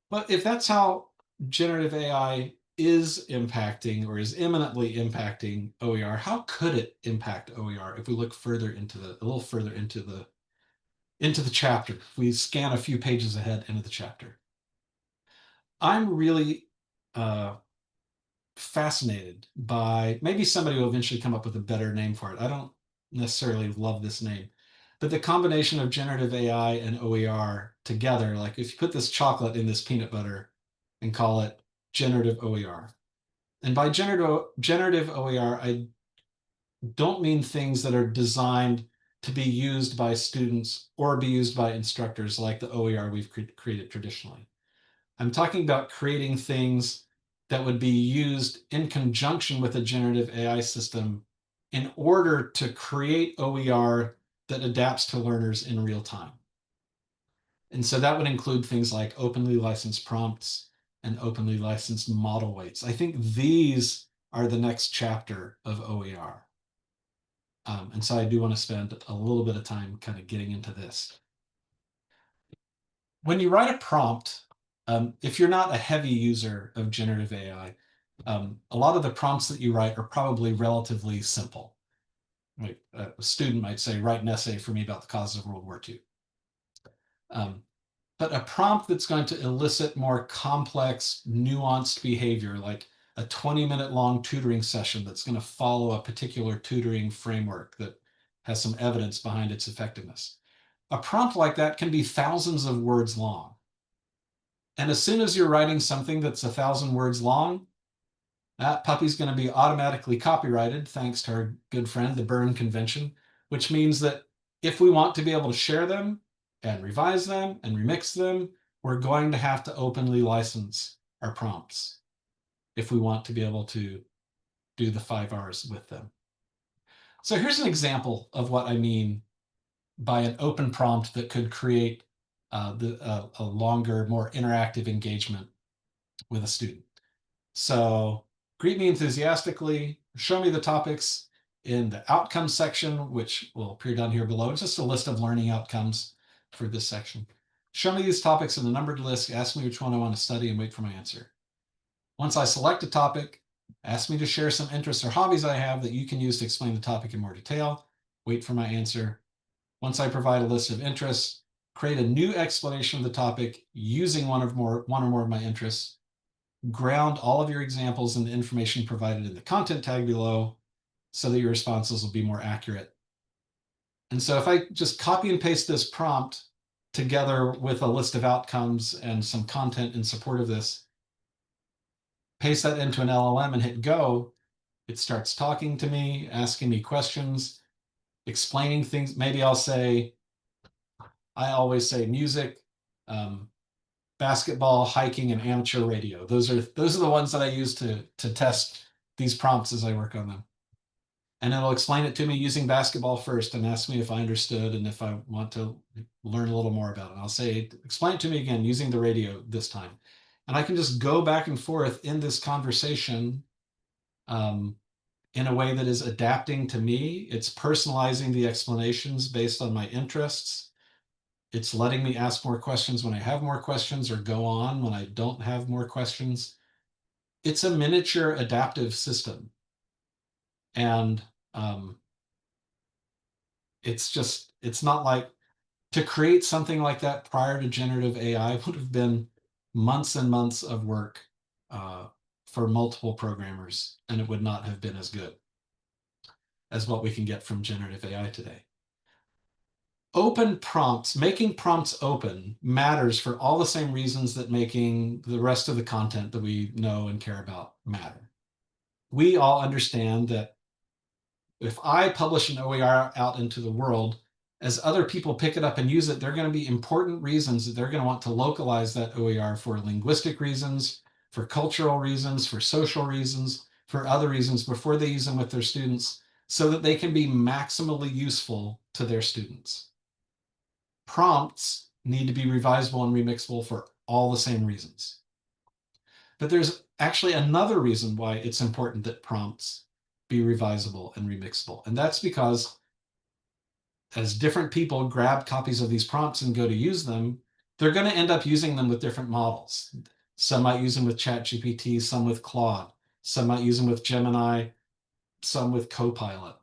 But if that's how generative AI is impacting, or is imminently impacting, OER, how could it impact OER if we look a little further into the chapter? If we scan a few pages ahead into the chapter, I'm really fascinated by, maybe somebody will eventually come up with a better name for it. I don't necessarily love this name, but the combination of generative AI and OER together, like if you put this chocolate in this peanut butter and call it generative OER. And by generative OER, I don't mean things that are designed to be used by students or be used by instructors like the OER we've created traditionally. I'm talking about creating things that would be used in conjunction with a generative AI system in order to create OER that adapts to learners in real time. And so that would include things like openly licensed prompts and openly licensed model weights. I think these are the next chapter of OER. And so I do want to spend a little bit of time kind of getting into this. When you write a prompt, if you're not a heavy user of generative AI, a lot of the prompts that you write are probably relatively simple. Like, a student might say, write an essay for me about the causes of World War II. But a prompt that's going to elicit more complex, nuanced behavior, like a 20-minute long tutoring session that's going to follow a particular tutoring framework that has some evidence behind its effectiveness. A prompt like that can be thousands of words long. And as soon as you're writing something that's 1,000 words long, that puppy's going to be automatically copyrighted, thanks to our good friend, the Berne Convention, which means that if we want to be able to share them and revise them and remix them, we're going to have to openly license our prompts if we want to be able to do the 5 Rs with them. So here's an example of what I mean by an open prompt that could create a longer, more interactive engagement with a student. So greet me enthusiastically, show me the topics in the outcomes section, which will appear down here below. It's just a list of learning outcomes for this section. Show me these topics in a numbered list, ask me which one I want to study, and wait for my answer. Once I select a topic, ask me to share some interests or hobbies I have that you can use to explain the topic in more detail. Wait for my answer. Once I provide a list of interests, create a new explanation of the topic using one or more of my interests. Ground all of your examples in the information provided in the content tag below so that your responses will be more accurate. And so if I just copy and paste this prompt together with a list of outcomes and some content in support of this, paste that into an LLM and hit go, it starts talking to me, asking me questions, explaining things. Maybe I'll say, I always say music, um, basketball, hiking, and amateur radio. Those are the ones that I use to test these prompts as I work on them. And it'll explain it to me using basketball first and ask me if I understood and if I want to learn a little more about it. I'll say, explain it to me again using the radio this time. And I can just go back and forth in this conversation in a way that is adapting to me. It's personalizing the explanations based on my interests. It's letting me ask more questions when I have more questions or go on when I don't have more questions. It's a miniature adaptive system. And it's not like to create something like that prior to generative AI would have been months and months of work for multiple programmers, and it would not have been as good as what we can get from generative AI today. Open prompts, making prompts open matters for all the same reasons that making the rest of the content that we know and care about matter. We all understand that if I publish an OER out into the world, as other people pick it up and use it, there are going to be important reasons that they're going to want to localize that OER for linguistic reasons, for cultural reasons, for social reasons, for other reasons before they use them with their students so that they can be maximally useful to their students. Prompts need to be revisable and remixable for all the same reasons. But there's actually another reason why it's important that prompts be revisable and remixable. And that's because as different people grab copies of these prompts and go to use them, they're going to end up using them with different models. Some might use them with ChatGPT, some with Claude, some might use them with Gemini, some with Copilot,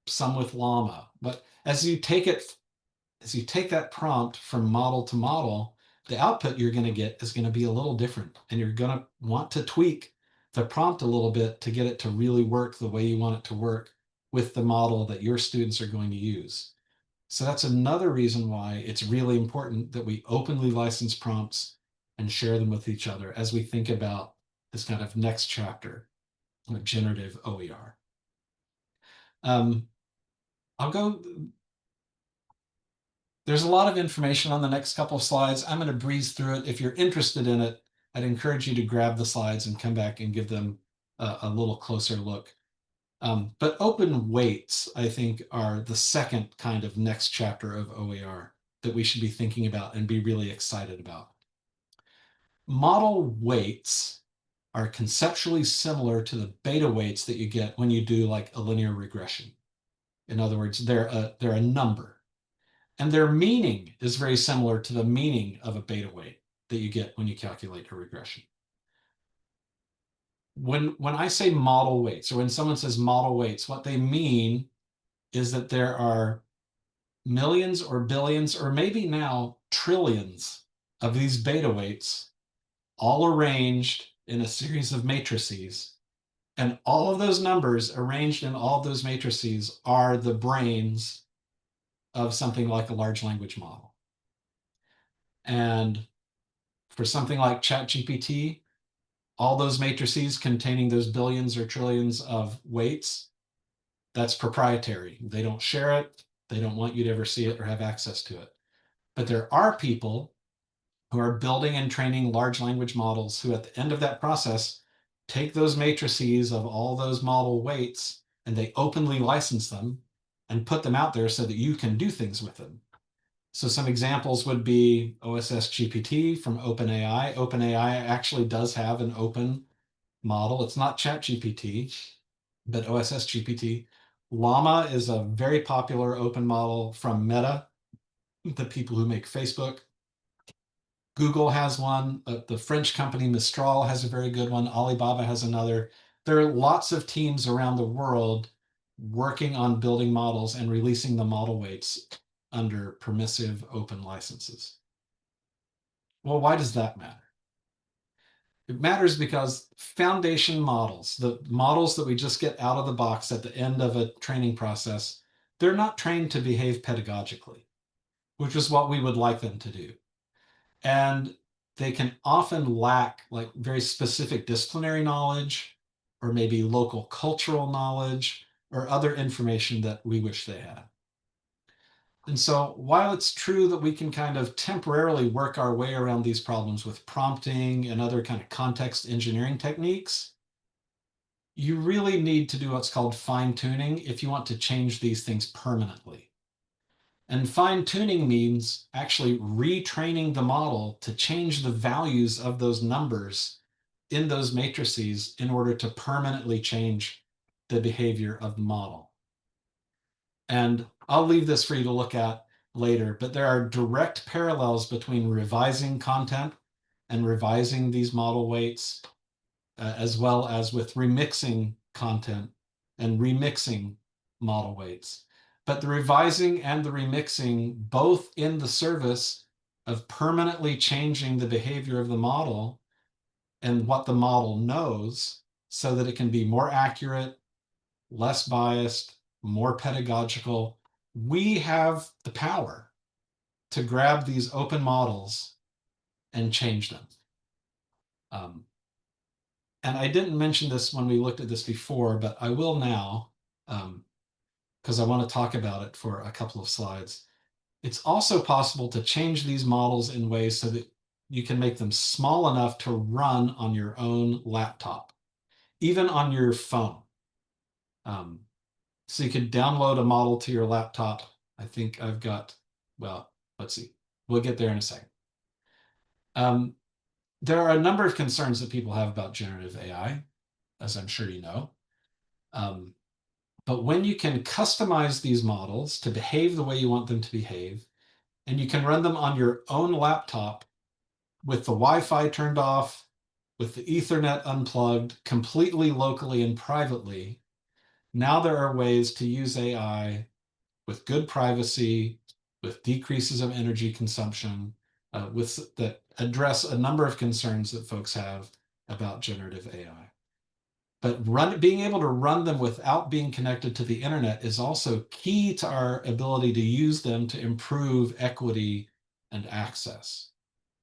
some with Llama. But as you take that prompt from model to model, the output you're going to get is going to be a little different, and you're going to want to tweak the prompt a little bit to get it to really work the way you want it to work with the model that your students are going to use. So that's another reason why it's really important that we openly license prompts and share them with each other as we think about this kind of next chapter of generative OER. There's a lot of information on the next couple of slides. I'm going to breeze through it. If you're interested in it, I'd encourage you to grab the slides and come back and give them a little closer look. But open weights, I think, are the second kind of next chapter of OER that we should be thinking about and be really excited about. Model weights are conceptually similar to the beta weights that you get when you do like a linear regression. In other words, they're a number. And their meaning is very similar to the meaning of a beta weight that you get when you calculate a regression. When I say model weights, or when someone says model weights, what they mean is that there are millions or billions, or maybe now trillions of these beta weights all arranged in a series of matrices. And all of those numbers arranged in all of those matrices are the brains of something like a large language model. And for something like ChatGPT, all those matrices containing those billions or trillions of weights, that's proprietary. They don't share it. They don't want you to ever see it or have access to it. But there are people who are building and training large language models who at the end of that process take those matrices of all those model weights and they openly license them and put them out there so that you can do things with them. So some examples would be OSS GPT from OpenAI. OpenAI actually does have an open model. It's not ChatGPT, but OSS GPT. Llama is a very popular open model from Meta, the people who make Facebook. Google has one. The French company Mistral has a very good one. Alibaba has another. There are lots of teams around the world working on building models and releasing the model weights under permissive open licenses. Well, why does that matter? It matters because foundation models, the models that we just get out of the box at the end of a training process, they're not trained to behave pedagogically. which is what we would like them to do. And they can often lack like very specific disciplinary knowledge or maybe local cultural knowledge or other information that we wish they had. And so while it's true that we can kind of temporarily work our way around these problems with prompting and other kind of context engineering techniques, you really need to do what's called fine tuning if you want to change these things permanently. And fine tuning means actually retraining the model to change the values of those numbers in those matrices in order to permanently change the behavior of the model. And I'll leave this for you to look at later, but there are direct parallels between revising content and revising these model weights, as well as with remixing content and remixing model weights. But the revising and the remixing, both in the service of permanently changing the behavior of the model and what the model knows so that it can be more accurate, less biased, more pedagogical. We have the power to grab these open models and change them. And I didn't mention this when we looked at this before, but I will now, because I want to talk about it for a couple of slides. It's also possible to change these models in ways so that you can make them small enough to run on your own laptop, even on your phone. So you could download a model to your laptop. I think I've got, well, let's see. We'll get there in a second. There are a number of concerns that people have about generative AI, as I'm sure you know. But when you can customize these models to behave the way you want them to behave, and you can run them on your own laptop with the Wi-Fi turned off, with the Ethernet unplugged, completely locally and privately, now there are ways to use AI with good privacy, with decreases of energy consumption, that address a number of concerns that folks have about generative AI. But being able to run them without being connected to the internet is also key to our ability to use them to improve equity and access.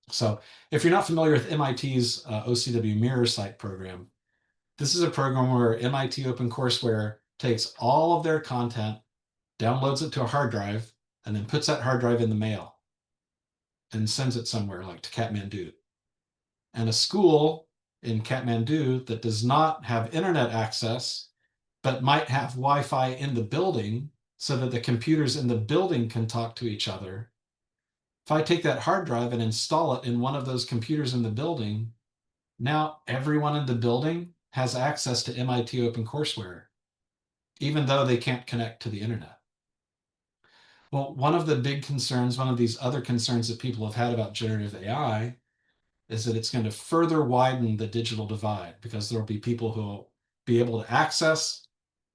So if you're not familiar with MIT's OCW Mirror Site program, this is a program where MIT OpenCourseware takes all of their content, downloads it to a hard drive, and then puts that hard drive in the mail and sends it somewhere like to Kathmandu. And a school in Kathmandu that does not have internet access, but might have Wi-Fi in the building so that the computers in the building can talk to each other. If I take that hard drive and install it in one of those computers in the building, now everyone in the building has access to MIT OpenCourseware, even though they can't connect to the internet. Well, one of the big concerns, one of these other concerns that people have had about generative AI is that it's going to further widen the digital divide because there will be people who will be able to access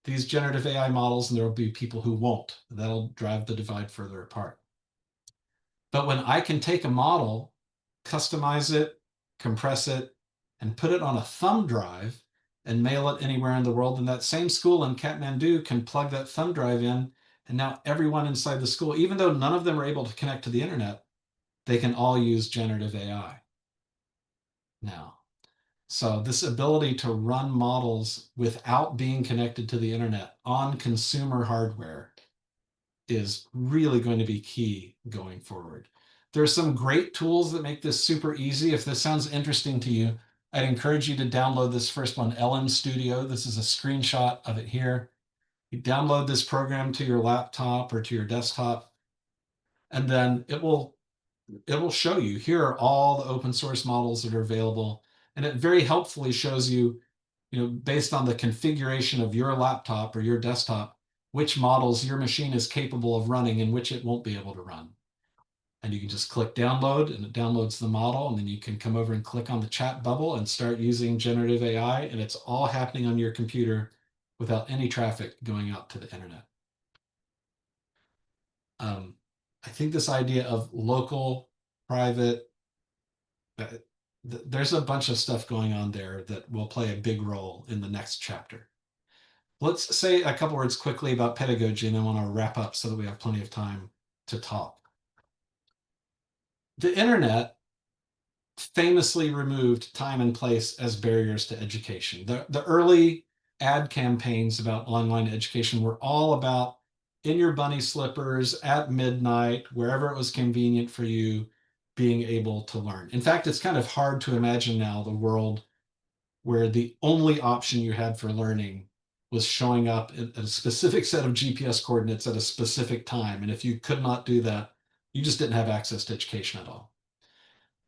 these generative AI models and there will be people who won't. That'll drive the divide further apart. But when I can take a model, customize it, compress it, and put it on a thumb drive and mail it anywhere in the world, then that same school in Kathmandu can plug that thumb drive in, and now everyone inside the school, even though none of them are able to connect to the internet, they can all use generative AI now. So this ability to run models without being connected to the internet on consumer hardware is really going to be key going forward. There's some great tools that make this super easy. If this sounds interesting to you, I'd encourage you to download this first one, LM Studio. This is a screenshot of it here. You download this program to your laptop or to your desktop, and then it will show you, here are all the open source models that are available. And it very helpfully shows you, based on the configuration of your laptop or your desktop, which models your machine is capable of running and which it won't be able to run. And you can just click download and it downloads the model, and then you can come over and click on the chat bubble and start using generative AI, and it's all happening on your computer without any traffic going out to the internet. I think this idea of local, private, there's a bunch of stuff going on there that will play a big role in the next chapter. Let's say a couple words quickly about pedagogy, and then I want to wrap up so that we have plenty of time to talk. The internet famously removed time and place as barriers to education. The early ad campaigns about online education were all about in your bunny slippers at midnight, wherever it was convenient for you, being able to learn. In fact, it's kind of hard to imagine now the world where the only option you had for learning was showing up at a specific set of GPS coordinates at a specific time. And if you could not do that, you just didn't have access to education at all.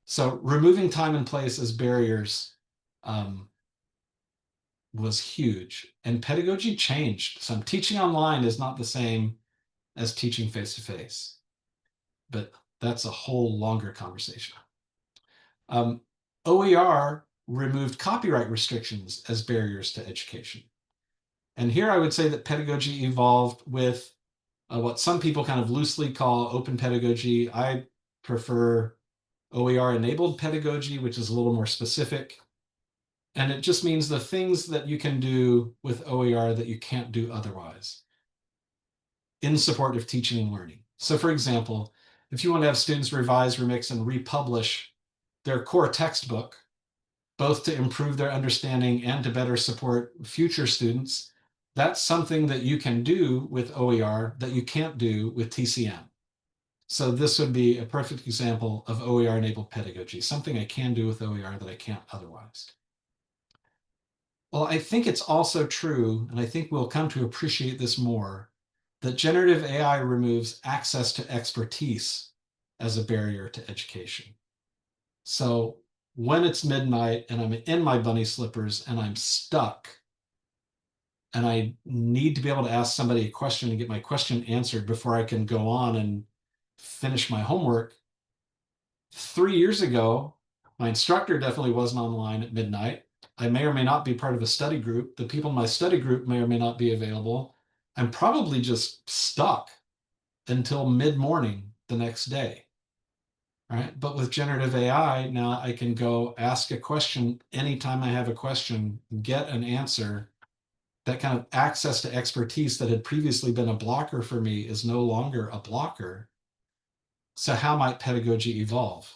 So removing time and place as barriers um, was huge. And pedagogy changed. So teaching online is not the same as teaching face-to-face. But that's a whole longer conversation. OER removed copyright restrictions as barriers to education. And here I would say that pedagogy evolved with what some people kind of loosely call open pedagogy. I prefer OER-enabled pedagogy, which is a little more specific. And it just means the things that you can do with OER that you can't do otherwise in support of teaching and learning. So for example, if you want to have students revise, remix, and republish their core textbook, both to improve their understanding and to better support future students, that's something that you can do with OER that you can't do with TCM. So this would be a perfect example of OER-enabled pedagogy, something I can do with OER that I can't otherwise. Well, I think it's also true, and I think we'll come to appreciate this more, that generative AI removes access to expertise as a barrier to education. So when it's midnight and I'm in my bunny slippers and I'm stuck and I need to be able to ask somebody a question and get my question answered before I can go on and finish my homework. 3 years ago, my instructor definitely wasn't online at midnight. I may or may not be part of a study group. The people in my study group may or may not be available. I'm probably just stuck until mid-morning the next day. Right? But with generative AI, now I can go ask a question anytime I have a question, get an answer. That kind of access to expertise that had previously been a blocker for me is no longer a blocker. So how might pedagogy evolve?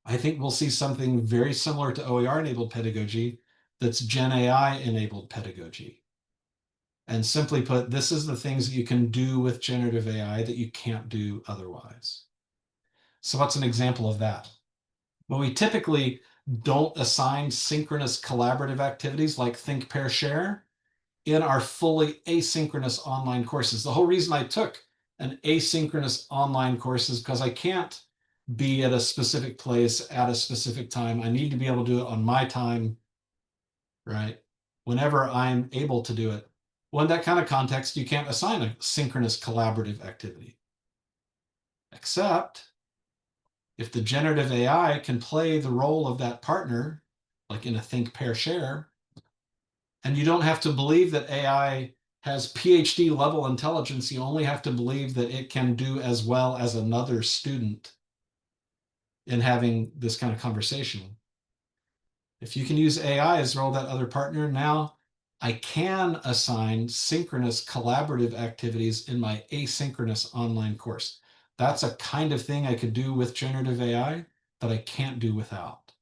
I think we'll see something very similar to OER-enabled pedagogy that's Gen AI-enabled pedagogy. And simply put, this is the things that you can do with generative AI that you can't do otherwise. So what's an example of that? Well, we typically don't assign synchronous collaborative activities like think, pair, share in our fully asynchronous online courses. The whole reason I took an asynchronous online course is because I can't be at a specific place at a specific time. I need to be able to do it on my time, right? Whenever I'm able to do it. Well, in that kind of context, you can't assign a synchronous collaborative activity. Except if the generative AI can play the role of that partner, like in a think, pair, share, and you don't have to believe that AI has PhD level intelligence. You only have to believe that it can do as well as another student in having this kind of conversation. If you can use AI as role that other partner, now I can assign synchronous collaborative activities in my asynchronous online course. That's a kind of thing I could do with generative AI that I can't do without.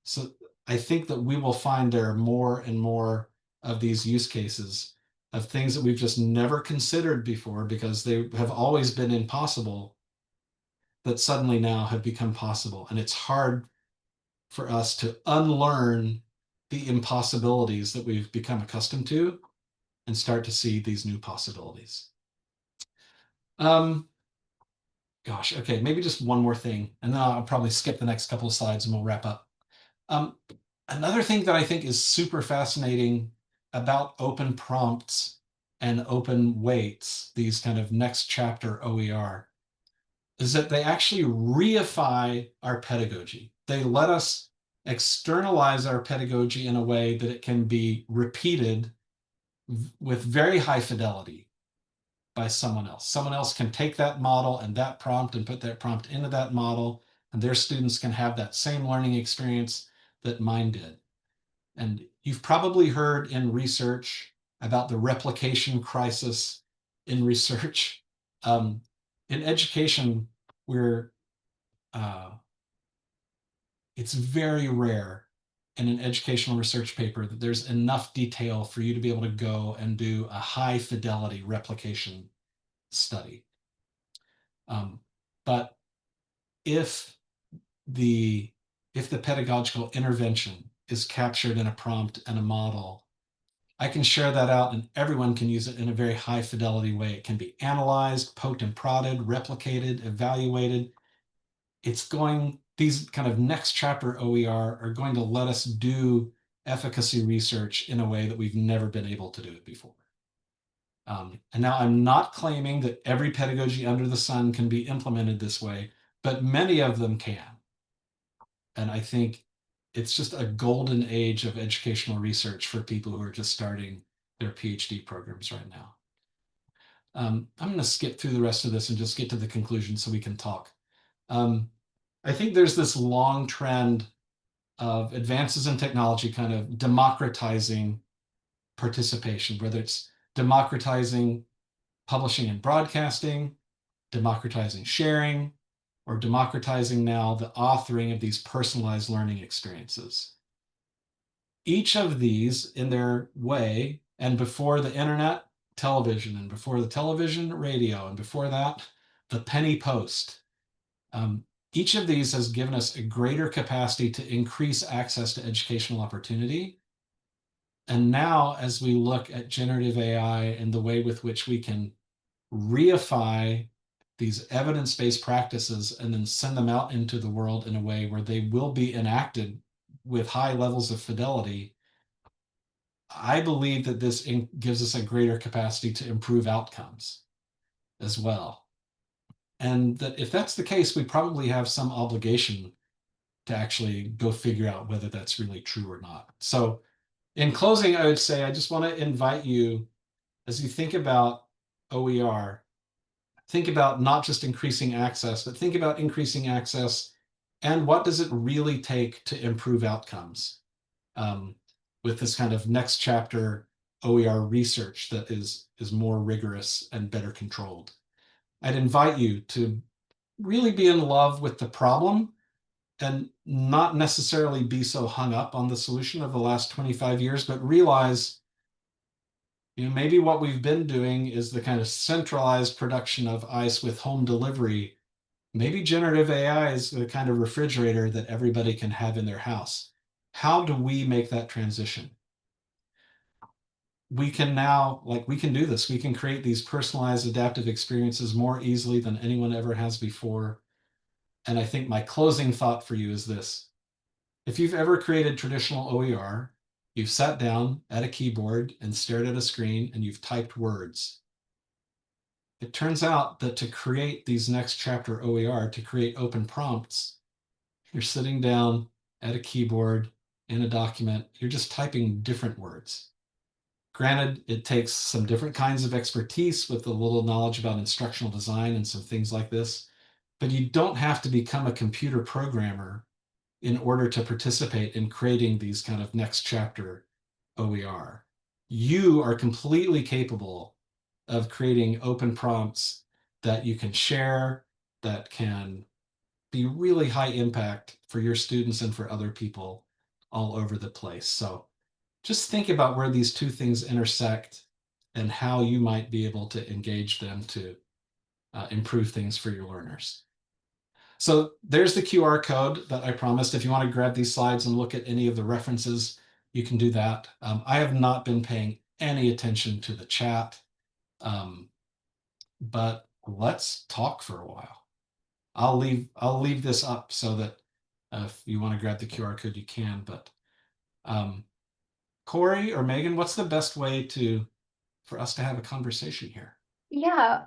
So I think that we will find there are more and more of these use cases of things that we've just never considered before because they have always been impossible that suddenly now have become possible. And it's hard for us to unlearn the impossibilities that we've become accustomed to and start to see these new possibilities. Gosh, okay, maybe just one more thing, and then I'll probably skip the next couple of slides and we'll wrap up. Um, Another thing that I think is super fascinating about open prompts and open weights, these kind of next chapter OER, is that they actually reify our pedagogy. They let us externalize our pedagogy in a way that it can be repeated with very high fidelity by someone else. Someone else can take that model and that prompt and put that prompt into that model, and their students can have that same learning experience that mine did. And you've probably heard in research about the replication crisis in research. In education, we're uh, it's very rare in an educational research paper that there's enough detail for you to be able to go and do a high fidelity replication study. But if the if the pedagogical intervention is captured in a prompt and a model, I can share that out and everyone can use it in a very high fidelity way. It can be analyzed, poked and prodded, replicated, evaluated. These kind of next chapter OER are going to let us do efficacy research in a way that we've never been able to do it before. And now I'm not claiming that every pedagogy under the sun can be implemented this way, but many of them can. And I think it's just a golden age of educational research for people who are just starting their PhD programs right now. I'm going to skip through the rest of this and just get to the conclusion so we can talk. I think there's this long trend of advances in technology kind of democratizing participation, whether it's democratizing publishing and broadcasting, democratizing sharing, or democratizing now the authoring of these personalized learning experiences. Each of these in their way, and before the internet, television, and before the television, radio, and before that, the penny post. Each of these has given us a greater capacity to increase access to educational opportunity. And now, as we look at generative AI and the way with which we can reify these evidence-based practices and then send them out into the world in a way where they will be enacted with high levels of fidelity, I believe that this gives us a greater capacity to improve outcomes as well. And that if that's the case, we probably have some obligation to actually go figure out whether that's really true or not. So in closing, I would say I just want to invite you, as you think about OER, think about not just increasing access, but think about increasing access and what does it really take to improve outcomes with this kind of next chapter OER research that is more rigorous and better controlled. I'd invite you to really be in love with the problem and not necessarily be so hung up on the solution of the last 25 years, but realize, maybe what we've been doing is the kind of centralized production of ice with home delivery. Maybe generative AI is the kind of refrigerator that everybody can have in their house. How do we make that transition? We can now, we can do this. We can create these personalized adaptive experiences more easily than anyone ever has before. And I think my closing thought for you is this. If you've ever created traditional OER, you've sat down at a keyboard and stared at a screen and you've typed words. It turns out that to create these next chapter OER, to create open prompts, you're sitting down at a keyboard in a document, you're just typing different words. Granted, it takes some different kinds of expertise with a little knowledge about instructional design and some things like this, but you don't have to become a computer programmer in order to participate in creating these kind of next chapter OER. You are completely capable of creating open prompts that you can share, that can be really high impact for your students and for other people all over the place. So just think about where these two things intersect and how you might be able to engage them to improve things for your learners. So there's the QR code that I promised. If you want to grab these slides and look at any of the references, you can do that. I have not been paying any attention to the chat, but let's talk for a while. I'll leave this up so that if you want to grab the QR code, you can. But Corey or Megan, what's the best way for us to have a conversation here? Yeah,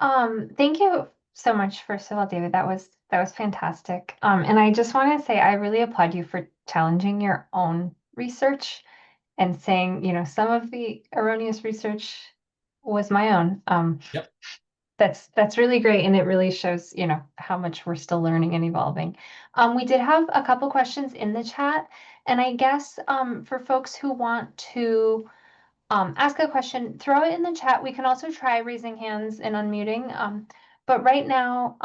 thank you so much, first of all, David. That was fantastic. And I just want to say I really applaud you for challenging your own research and saying, some of the erroneous research was my own. Yep. That's really great, and it really shows, how much we're still learning and evolving. We did have a couple questions in the chat, and I guess for folks who want to ask a question, throw it in the chat. We can also try raising hands and unmuting. But right now,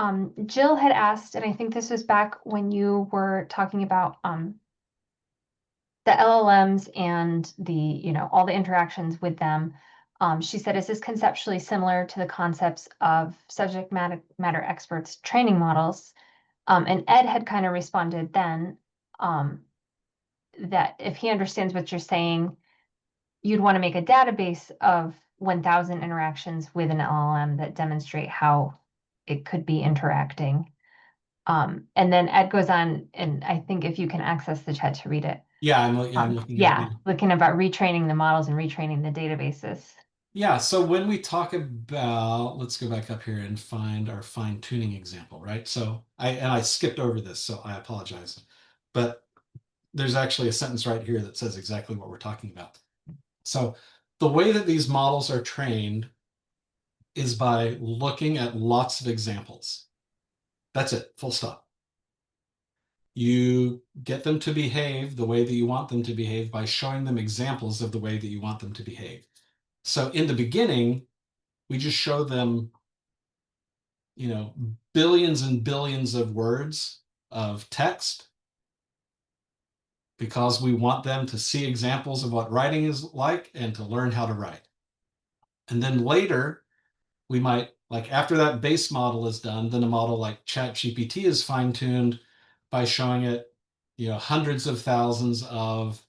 Jill had asked, and I think this was back when you were talking about the LLMs and all the interactions with them. She said, is this conceptually similar to the concepts of subject matter experts training models? And Ed had kind of responded then that if he understands what you're saying, you'd want to make a database of 1,000 interactions with an LLM that demonstrate how it could be interacting. And then Ed goes on, and I think if you can access the chat to read it. Yeah, I'm looking at it Yeah, now. looking about retraining the models and retraining the databases. Yeah, so when we talk about, let's go back up here and find our fine tuning example, right? So I skipped over this, so I apologize. But there's actually a sentence right here that says exactly what we're talking about. So the way that these models are trained is by looking at lots of examples. That's it, full stop. You get them to behave the way that you want them to behave by showing them examples of the way that you want them to behave. So in the beginning, we just show them, billions and billions of words of text because we want them to see examples of what writing is like and to learn how to write. And then later, we might, like after that base model is done, then a model like ChatGPT is fine-tuned by showing it, hundreds of thousands of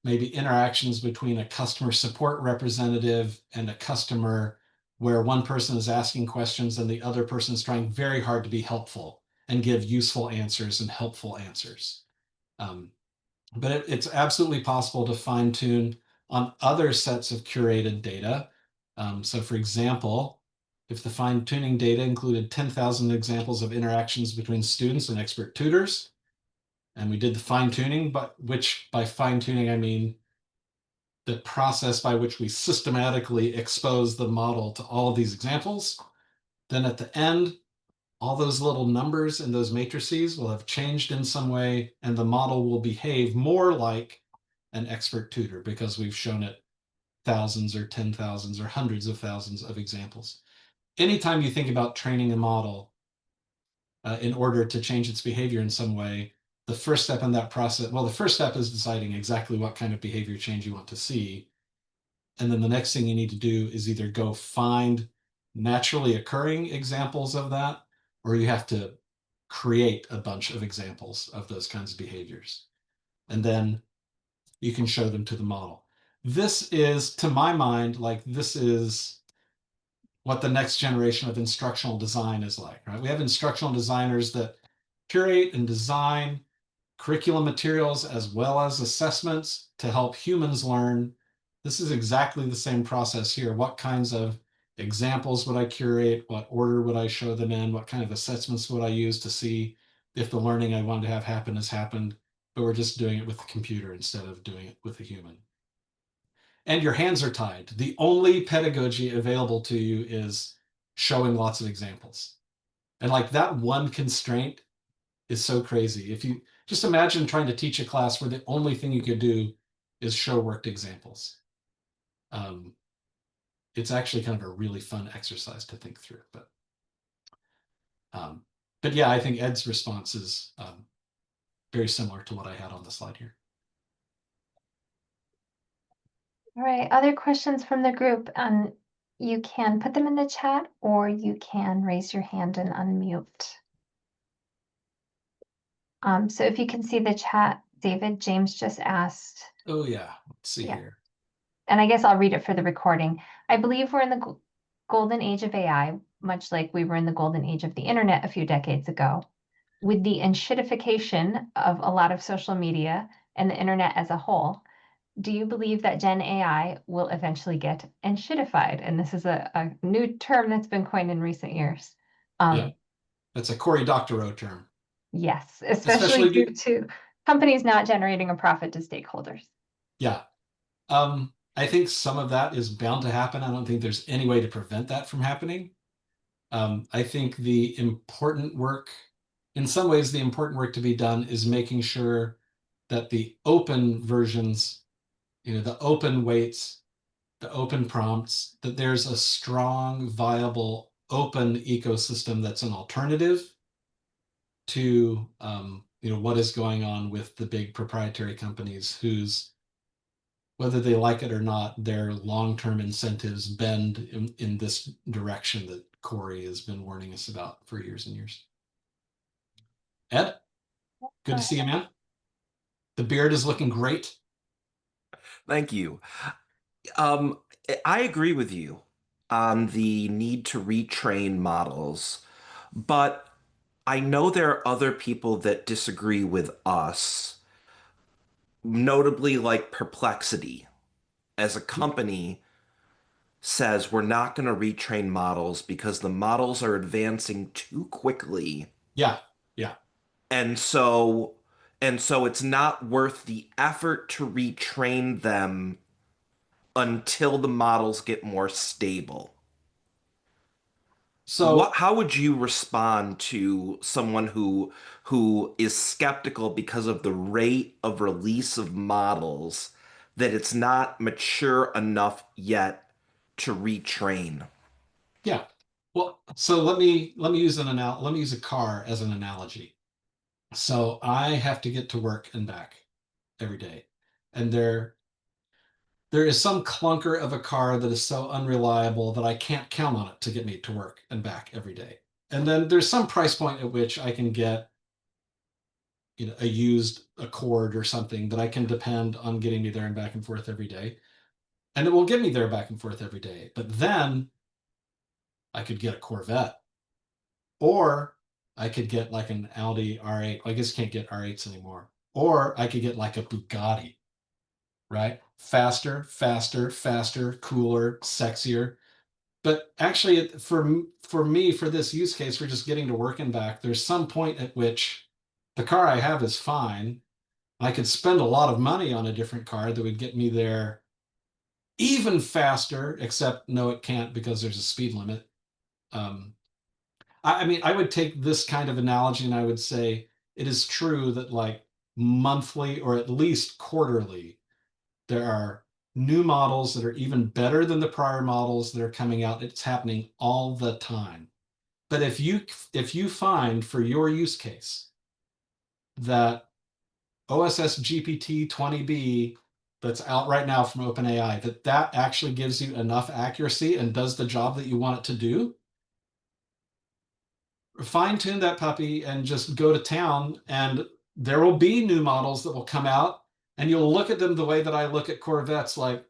maybe interactions between a customer support representative and a customer where one person is asking questions and the other person is trying very hard to be helpful and give useful answers and helpful answers. But it's absolutely possible to fine tune on other sets of curated data. So for example, if the fine tuning data included 10,000 examples of interactions between students and expert tutors, and we did the fine tuning, but which by fine tuning, I mean the process by which we systematically expose the model to all of these examples, then at the end, all those little numbers in those matrices will have changed in some way, and the model will behave more like an expert tutor because we've shown it thousands or 10,000s or hundreds of thousands of examples. Anytime you think about training a model in order to change its behavior in some way, the first step in that process, well, the first step is deciding exactly what kind of behavior change you want to see. And then the next thing you need to do is either go find naturally occurring examples of that, or you have to create a bunch of examples of those kinds of behaviors. And then you can show them to the model. This is, to my mind, like this is what the next generation of instructional design is like, right? We have instructional designers that curate and design curriculum materials as well as assessments to help humans learn. This is exactly the same process here. What kinds of examples would I curate? What order would I show them in? What kind of assessments would I use to see if the learning I wanted to have happen has happened? But we're just doing it with the computer instead of doing it with a human. And your hands are tied. The only pedagogy available to you is showing lots of examples. And like that one constraint is so crazy. If you just imagine trying to teach a class where the only thing you could do is show worked examples. Um, it's actually kind of a really fun exercise to think through. Um, but yeah, I think Ed's response is very similar to what I had on the slide here. All right, other questions from the group? You can put them in the chat or you can raise your hand and unmute. So if you can see the chat, David, James just asked. Oh yeah, let's see Yeah. here. And I guess I'll read it for the recording. I believe we're in the golden age of AI, much like we were in the golden age of the internet a few decades ago. With the enshittification of a lot of social media and the internet as a whole, do you believe that Gen AI will eventually get enshittified? And this is a new term that's been coined in recent years. Yeah, that's a Cory Doctorow term. Yes, especially due Especially, to companies not generating a profit to stakeholders. yeah. I think some of that is bound to happen. I don't think there's any way to prevent that from happening. I think the important work, in some ways, the important work to be done is making sure that the open versions, the open weights, the open prompts, that there's a strong, viable open ecosystem that's an alternative to what is going on with the big proprietary companies whose, whether they like it or not, their long-term incentives bend in this direction that Corey has been warning us about for years and years. Ed, good Go to see you, ahead. man. The beard is looking great. Thank you. Um, I agree with you on the need to retrain models, but I know there are other people that disagree with us, notably like Perplexity as a company says we're not going to retrain models because the models are advancing too quickly. Yeah, yeah. And so it's not worth the effort to retrain them until the models get more stable. So How would you respond to someone who is skeptical because of the rate of release of models that it's not mature enough yet to retrain? yeah. Well, so let me use let me use a car as an analogy. So I have to get to work and back every day. And there is some clunker of a car that is so unreliable that I can't count on it to get me to work and back every day. And then there's some price point at which I can get, a used Accord or something that I can depend on getting me there and back and forth every day. And it will get me there back and forth every day. But then I could get a Corvette, or I could get like an Audi R8. I guess you can't get R8s anymore. Or I could get like a Bugatti, right? Faster, faster, faster, cooler, sexier. But actually, for me, for this use case, for just getting to work and back, there's some point at which the car I have is fine. I could spend a lot of money on a different car that would get me there even faster, except no, it can't because there's a speed limit. Um, I mean, I would take this kind of analogy and I would say it is true that like monthly or at least quarterly, there are new models that are even better than the prior models that are coming out. It's happening all the time. But if you find for your use case that OSS GPT 20B that's out right now from OpenAI, that actually gives you enough accuracy and does the job that you want it to do, fine tune that puppy and just go to town. And there will be new models that will come out, and you'll look at them the way that I look at Corvettes, like,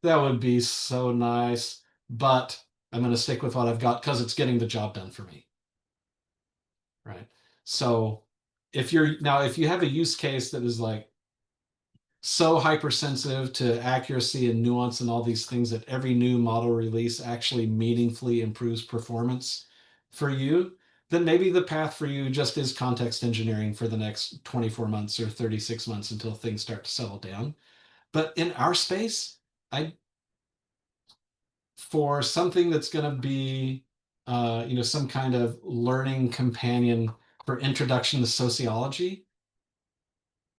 that would be so nice, but I'm going to stick with what I've got because it's getting the job done for me. Right. So if you have a use case that is like so hypersensitive to accuracy and nuance and all these things that every new model release actually meaningfully improves performance for you, then maybe the path for you just is context engineering for the next 24 months or 36 months until things start to settle down. But in our space, I for something that's going to be some kind of learning companion for introduction to sociology,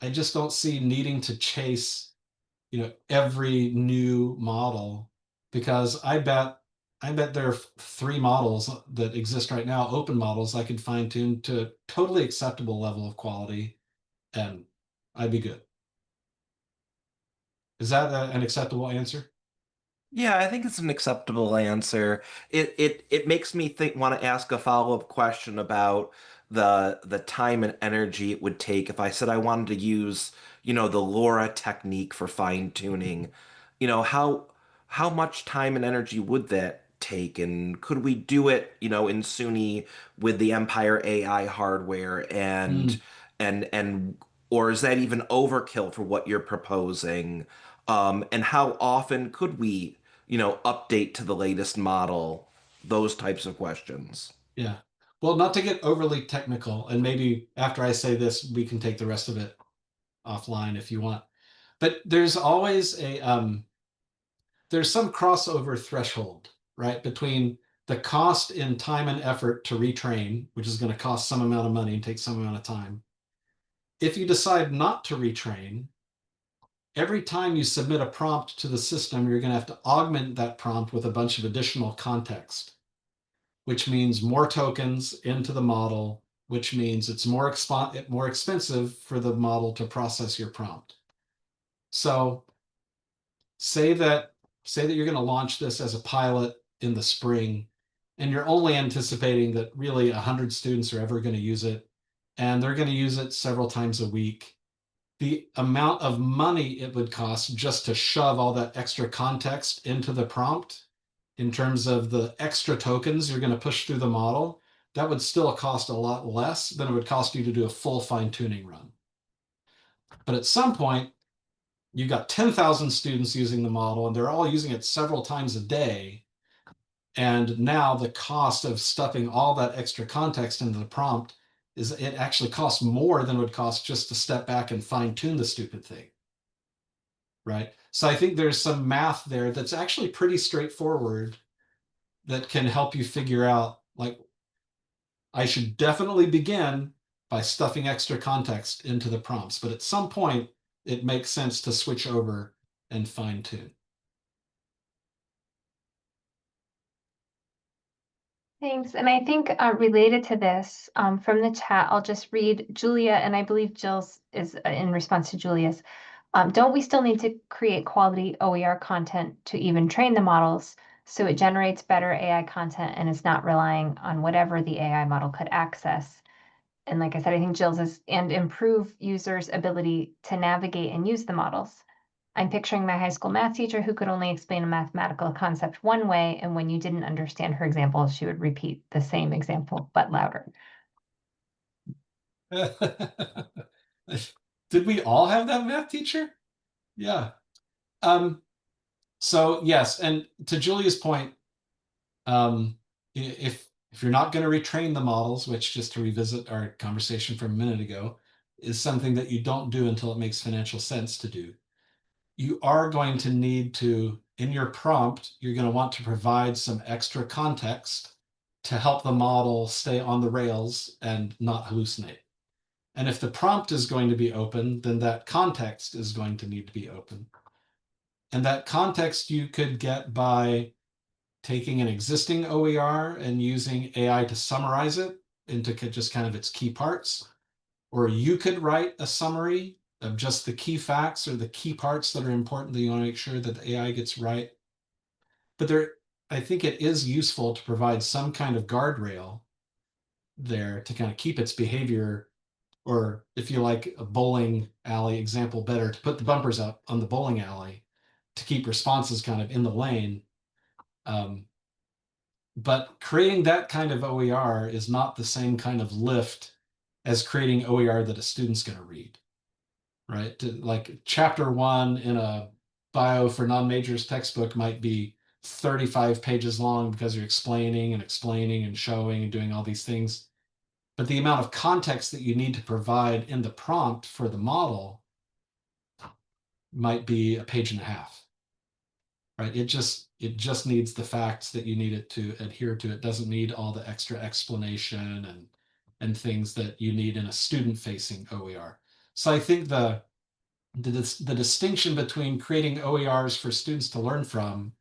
I just don't see needing to chase every new model, because I bet there are three models that exist right now, open models I could fine tune to a totally acceptable level of quality, and I'd be good. Is that an acceptable answer? Yeah, I think it's an acceptable answer. It makes me think want to ask a follow-up question about the time and energy it would take if I said I wanted to use, the LoRa technique for fine-tuning. How much time and energy would that take? And could we do it, in SUNY with the Empire AI hardware Hmm. and or is that even overkill for what you're proposing? And how often could we, update to the latest model? Those types of questions. Yeah. Well, not to get overly technical, and maybe after I say this, we can take the rest of it offline if you want. But there's some crossover threshold, right, between the cost in time and effort to retrain, which is going to cost some amount of money and take some amount of time. If you decide not to retrain, every time you submit a prompt to the system, you're going to have to augment that prompt with a bunch of additional context, which means more tokens into the model, which means it's more expensive for the model to process your prompt. So say that you're going to launch this as a pilot in the spring, and you're only anticipating that really 100 students are ever going to use it, and they're going to use it several times a week. The amount of money it would cost just to shove all that extra context into the prompt in terms of the extra tokens you're going to push through the model, that would still cost a lot less than it would cost you to do a full fine-tuning run. But at some point, you've got 10,000 students using the model, and they're all using it several times a day. And now the cost of stuffing all that extra context into the prompt is it actually costs more than it would cost just to step back and fine tune the stupid thing. Right? So I think there's some math there that's actually pretty straightforward that can help you figure out, like, I should definitely begin by stuffing extra context into the prompts, but at some point it makes sense to switch over and fine tune. Thanks. And I think related to this, from the chat, I'll just read Julia, and I believe Jill's is in response to Julia's. Don't we still need to create quality OER content to even train the models so it generates better AI content and is not relying on whatever the AI model could access? And like I said, I think Jill's is, and improve users' ability to navigate and use the models. I'm picturing my high school math teacher who could only explain a mathematical concept one way, and when you didn't understand her example, she would repeat the same example, but louder. Did we all have that math teacher? Yeah. So yes, and to Julia's point, if you're not going to retrain the models, which, just to revisit our conversation from a minute ago, is something that you don't do until it makes financial sense to do, you are going to need to, in your prompt, you're going to want to provide some extra context to help the model stay on the rails and not hallucinate. And if the prompt is going to be open, then that context is going to need to be open. And that context you could get by taking an existing OER and using AI to summarize it into just kind of its key parts. Or you could write a summary of just the key facts or the key parts that are important that you want to make sure that the AI gets right. But I think it is useful to provide some kind of guardrail there to kind of keep its behavior, or if you like a bowling alley example better, to put the bumpers up on the bowling alley to keep responses kind of in the lane. But creating that kind of OER is not the same kind of lift as creating OER that a student's going to read, right? Like chapter 1 in a bio for non-majors textbook might be 35 pages long because you're explaining and showing and doing all these things. But the amount of context that you need to provide in the prompt for the model might be a page and a half, right? It just needs the facts that you need it to adhere to. It doesn't need all the extra explanation and things that you need in a student-facing OER. So I think the distinction between creating OERs for students to learn from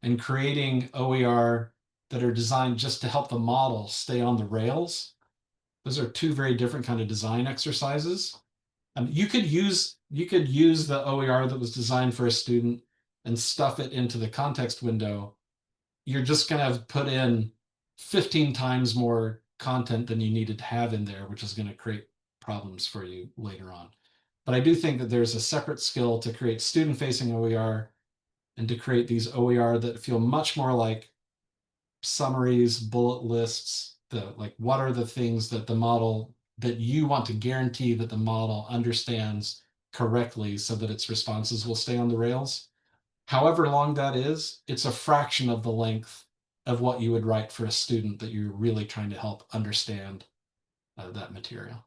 and creating OER that are designed just to help the model stay on the rails, those are two very different kind of design exercises. You could use the OER that was designed for a student and stuff it into the context window. You're just going to have put in 15 times more content than you needed to have in there, which is going to create problems for you later on. But I do think that there's a separate skill to create student-facing OER and to create these OER that feel much more like summaries, bullet lists, like what are the things that the model, that you want to guarantee that the model understands correctly so that its responses will stay on the rails. However long that is, it's a fraction of the length of what you would write for a student that you're really trying to help understand that material.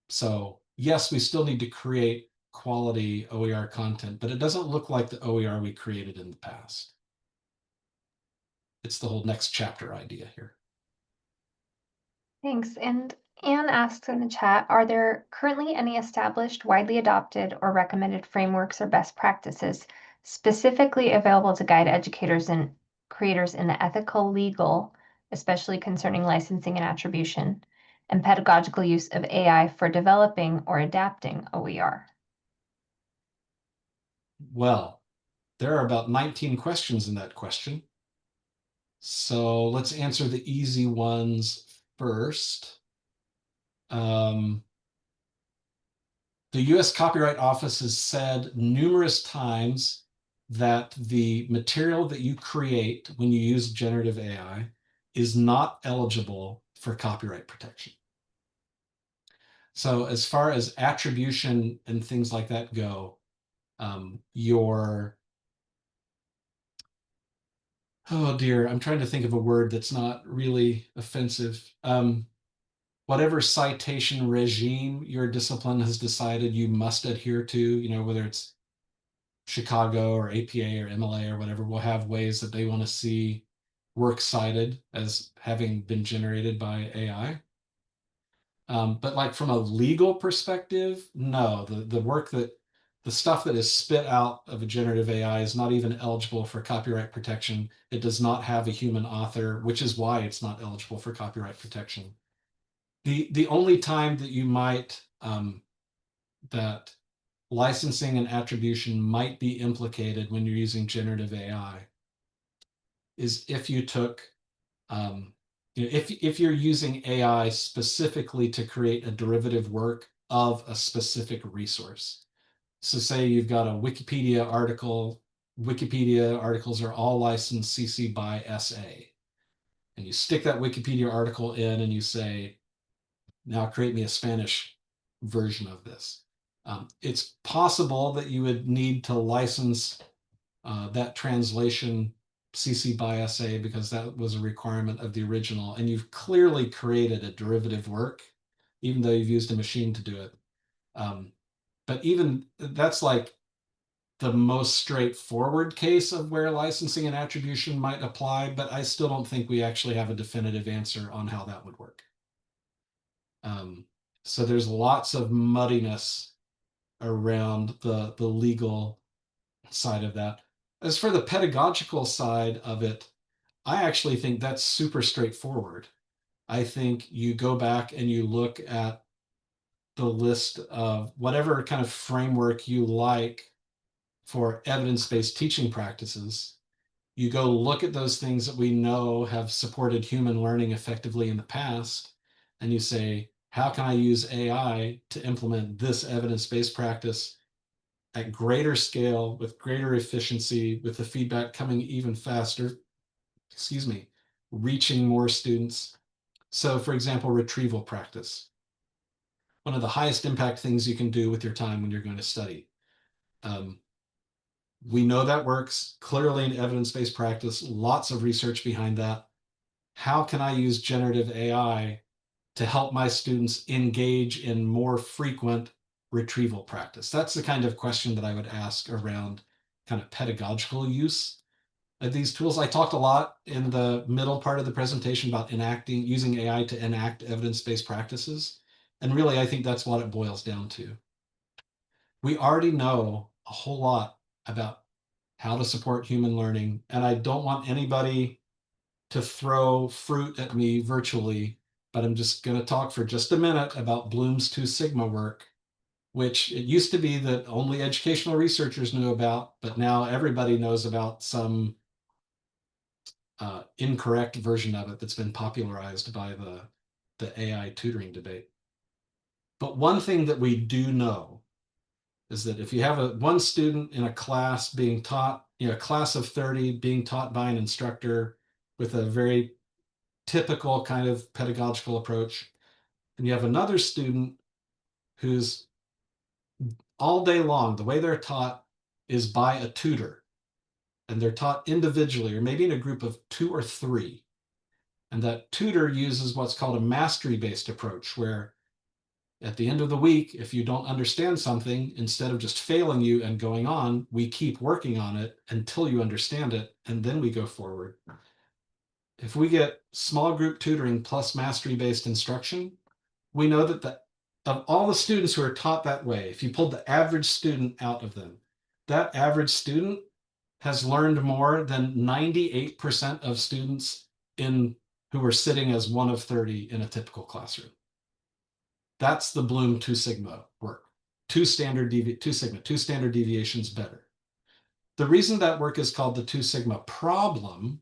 So yes, we still need to create quality OER content, but it doesn't look like the OER we created in the past. It's the whole next chapter idea here. Thanks. And Anne asks in the chat, are there currently any established, widely adopted, or recommended frameworks or best practices specifically available to guide educators and creators in the ethical, legal, especially concerning licensing and attribution, and pedagogical use of AI for developing or adapting OER? Well, there are about 19 questions in that question. So let's answer the easy ones first. The US Copyright Office has said numerous times that the material that you create when you use generative AI is not eligible for copyright protection. So as far as attribution and things like that go, oh dear, I'm trying to think of a word that's not really offensive. Whatever citation regime your discipline has decided you must adhere to, whether it's Chicago or APA or MLA or whatever, will have ways that they want to see work cited as having been generated by AI. But like from a legal perspective, no, the stuff that is spit out of a generative AI is not even eligible for copyright protection. It does not have a human author, which is why it's not eligible for copyright protection. The only time that you might that licensing and attribution might be implicated when you're using generative AI is if you took if you're using AI specifically to create a derivative work of a specific resource. So say you've got a Wikipedia article. Wikipedia articles are all licensed CC by SA. And you stick that Wikipedia article in and you say, now create me a Spanish version of this. It's possible that you would need to license that translation CC by SA because that was a requirement of the original, and you've clearly created a derivative work, even though you've used a machine to do it. But even that's like the most straightforward case of where licensing and attribution might apply, but I still don't think we actually have a definitive answer on how that would work. So there's lots of muddiness around the legal side of that. As for the pedagogical side of it, I actually think that's super straightforward. I think you go back and you look at the list of whatever kind of framework you like for evidence-based teaching practices. You go look at those things that we know have supported human learning effectively in the past, and you say, how can I use AI to implement this evidence-based practice at greater scale, with greater efficiency, with the feedback coming even faster, reaching more students. So for example, retrieval practice. One of the highest impact things you can do with your time when you're going to study. We know that works clearly in evidence-based practice, lots of research behind that. How can I use generative AI to help my students engage in more frequent retrieval practice? That's the kind of question that I would ask around kind of pedagogical use of these tools. I talked a lot in the middle part of the presentation about using AI to enact evidence-based practices. And really, I think that's what it boils down to. We already know a whole lot about how to support human learning, and I don't want anybody to throw fruit at me virtually, but I'm just going to talk for just a minute about Bloom's Two Sigma work, which it used to be that only educational researchers knew about, but now everybody knows about some incorrect version of it that's been popularized by the AI tutoring debate. But one thing that we do know is that if you have one student in a class being taught, a class of 30 being taught by an instructor with a very typical kind of pedagogical approach, and you have another student who's all day long, the way they're taught is by a tutor, and they're taught individually or maybe in a group of 2 or 3. And that tutor uses what's called a mastery-based approach, where at the end of the week, if you don't understand something, instead of just failing you and going on, we keep working on it until you understand it, and then we go forward. If we get small group tutoring plus mastery-based instruction, we know that of all the students who are taught that way, if you pulled the average student out of them, that average student has learned more than 98% of students in who are sitting as one of 30 in a typical classroom. That's the Bloom two sigma work. Two standard deviations better. The reason that work is called the two sigma problem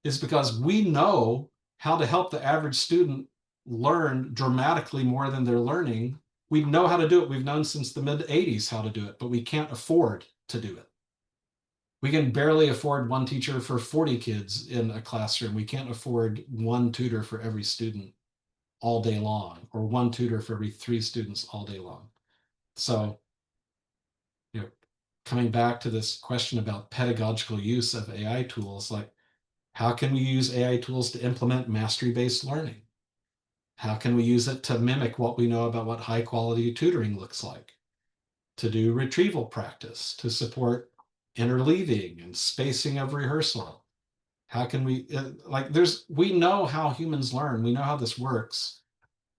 is because we know how to help the average student learn dramatically more than they're learning. We know how to do it. We've known since the mid 80s how to do it, but we can't afford to do it. We can barely afford one teacher for 40 kids in a classroom. We can't afford one tutor for every student all day long, or one tutor for every 3 students all day long. So, you know, coming back to this question about pedagogical use of AI tools, like how can we use AI tools to implement mastery-based learning? How can we use it to mimic what we know about what high quality tutoring looks like? To do retrieval practice, to support interleaving and spacing of rehearsal. How can we, we know how humans learn. We know how this works.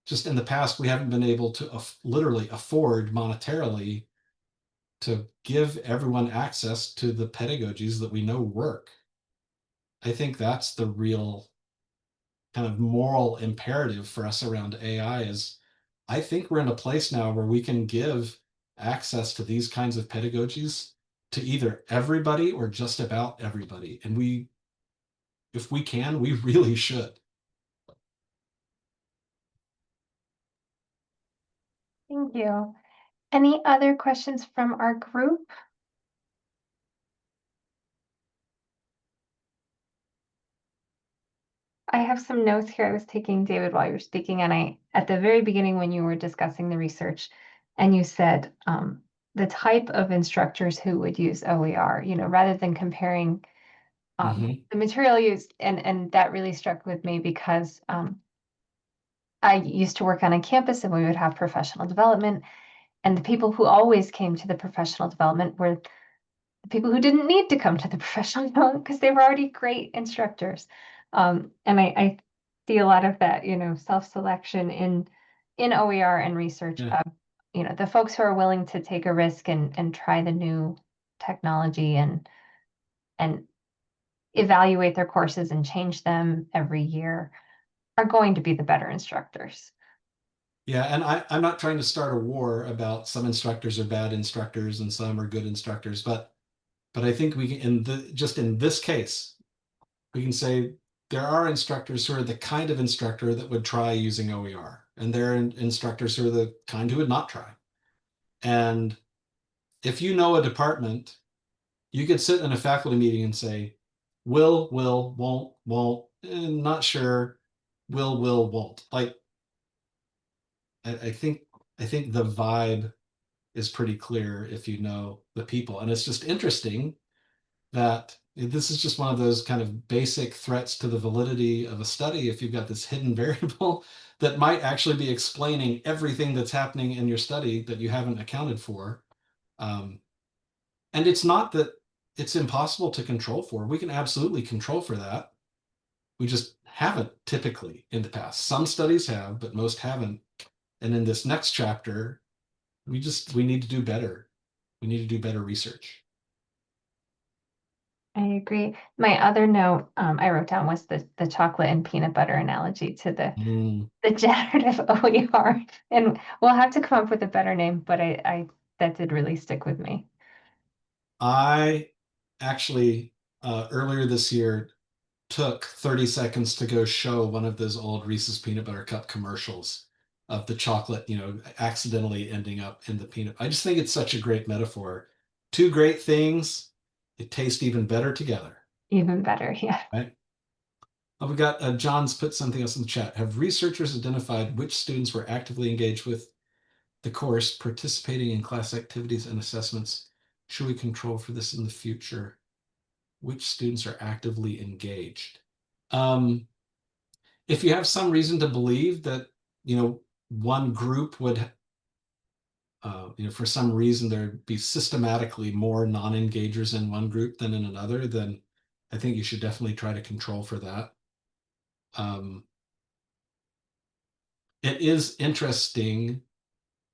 Just in the past, we haven't been able to literally afford monetarily to give everyone access to the pedagogies that we know work. I think that's the real kind of moral imperative for us around AI is I think we're in a place now where we can give access to these kinds of pedagogies to either everybody or just about everybody. And if we can, we really should. Thank you. Any other questions from our group? I have some notes here I was taking, David, while you were speaking, and at the very beginning when you were discussing the research, and you said the type of instructors who would use OER, rather than comparing the material used, and that really struck with me because I used to work on a campus and we would have professional development, and the people who always came to the professional development were the people who didn't need to come to the professional development because they were already great instructors. And I see a lot of that, self-selection in OER and research Yeah. of, the folks who are willing to take a risk and try the new technology and evaluate their courses and change them every year are going to be the better instructors. Yeah, and I'm not trying to start a war about some instructors are bad instructors and some are good instructors, but I think we can, just in this case, we can say there are instructors who are the kind of instructor that would try using OER, and there are instructors who are the kind who would not try. And if you know a department, you could sit in a faculty meeting and say, will, won't, not sure, will, won't. Like, I think the vibe is pretty clear if you know the people. And it's just interesting that this is just one of those kind of basic threats to the validity of a study. If you've got this hidden variable that might actually be explaining everything that's happening in your study that you haven't accounted for. And it's not that it's impossible to control for. We can absolutely control for that. We just haven't typically in the past. Some studies have, but most haven't. And in this next chapter, we need to do better. We need to do better research. I agree. My other note I wrote down was the chocolate and peanut butter analogy to the generative OER. And we'll have to come up with a better name, but I that did really stick with me. I actually earlier this year took 30 seconds to go show one of those old Reese's peanut butter cup commercials of the chocolate, accidentally ending up in the peanut. I just think it's such a great metaphor. Two great things, they taste even better together. Even better, yeah. Right? Oh, we got John's put something else in the chat. Have researchers identified which students were actively engaged with the course, participating in class activities and assessments? Should we control for this in the future? Which students are actively engaged? If you have some reason to believe that, one group would, for some reason there'd be systematically more non-engagers in one group than in another, then I think you should definitely try to control for that. it is interesting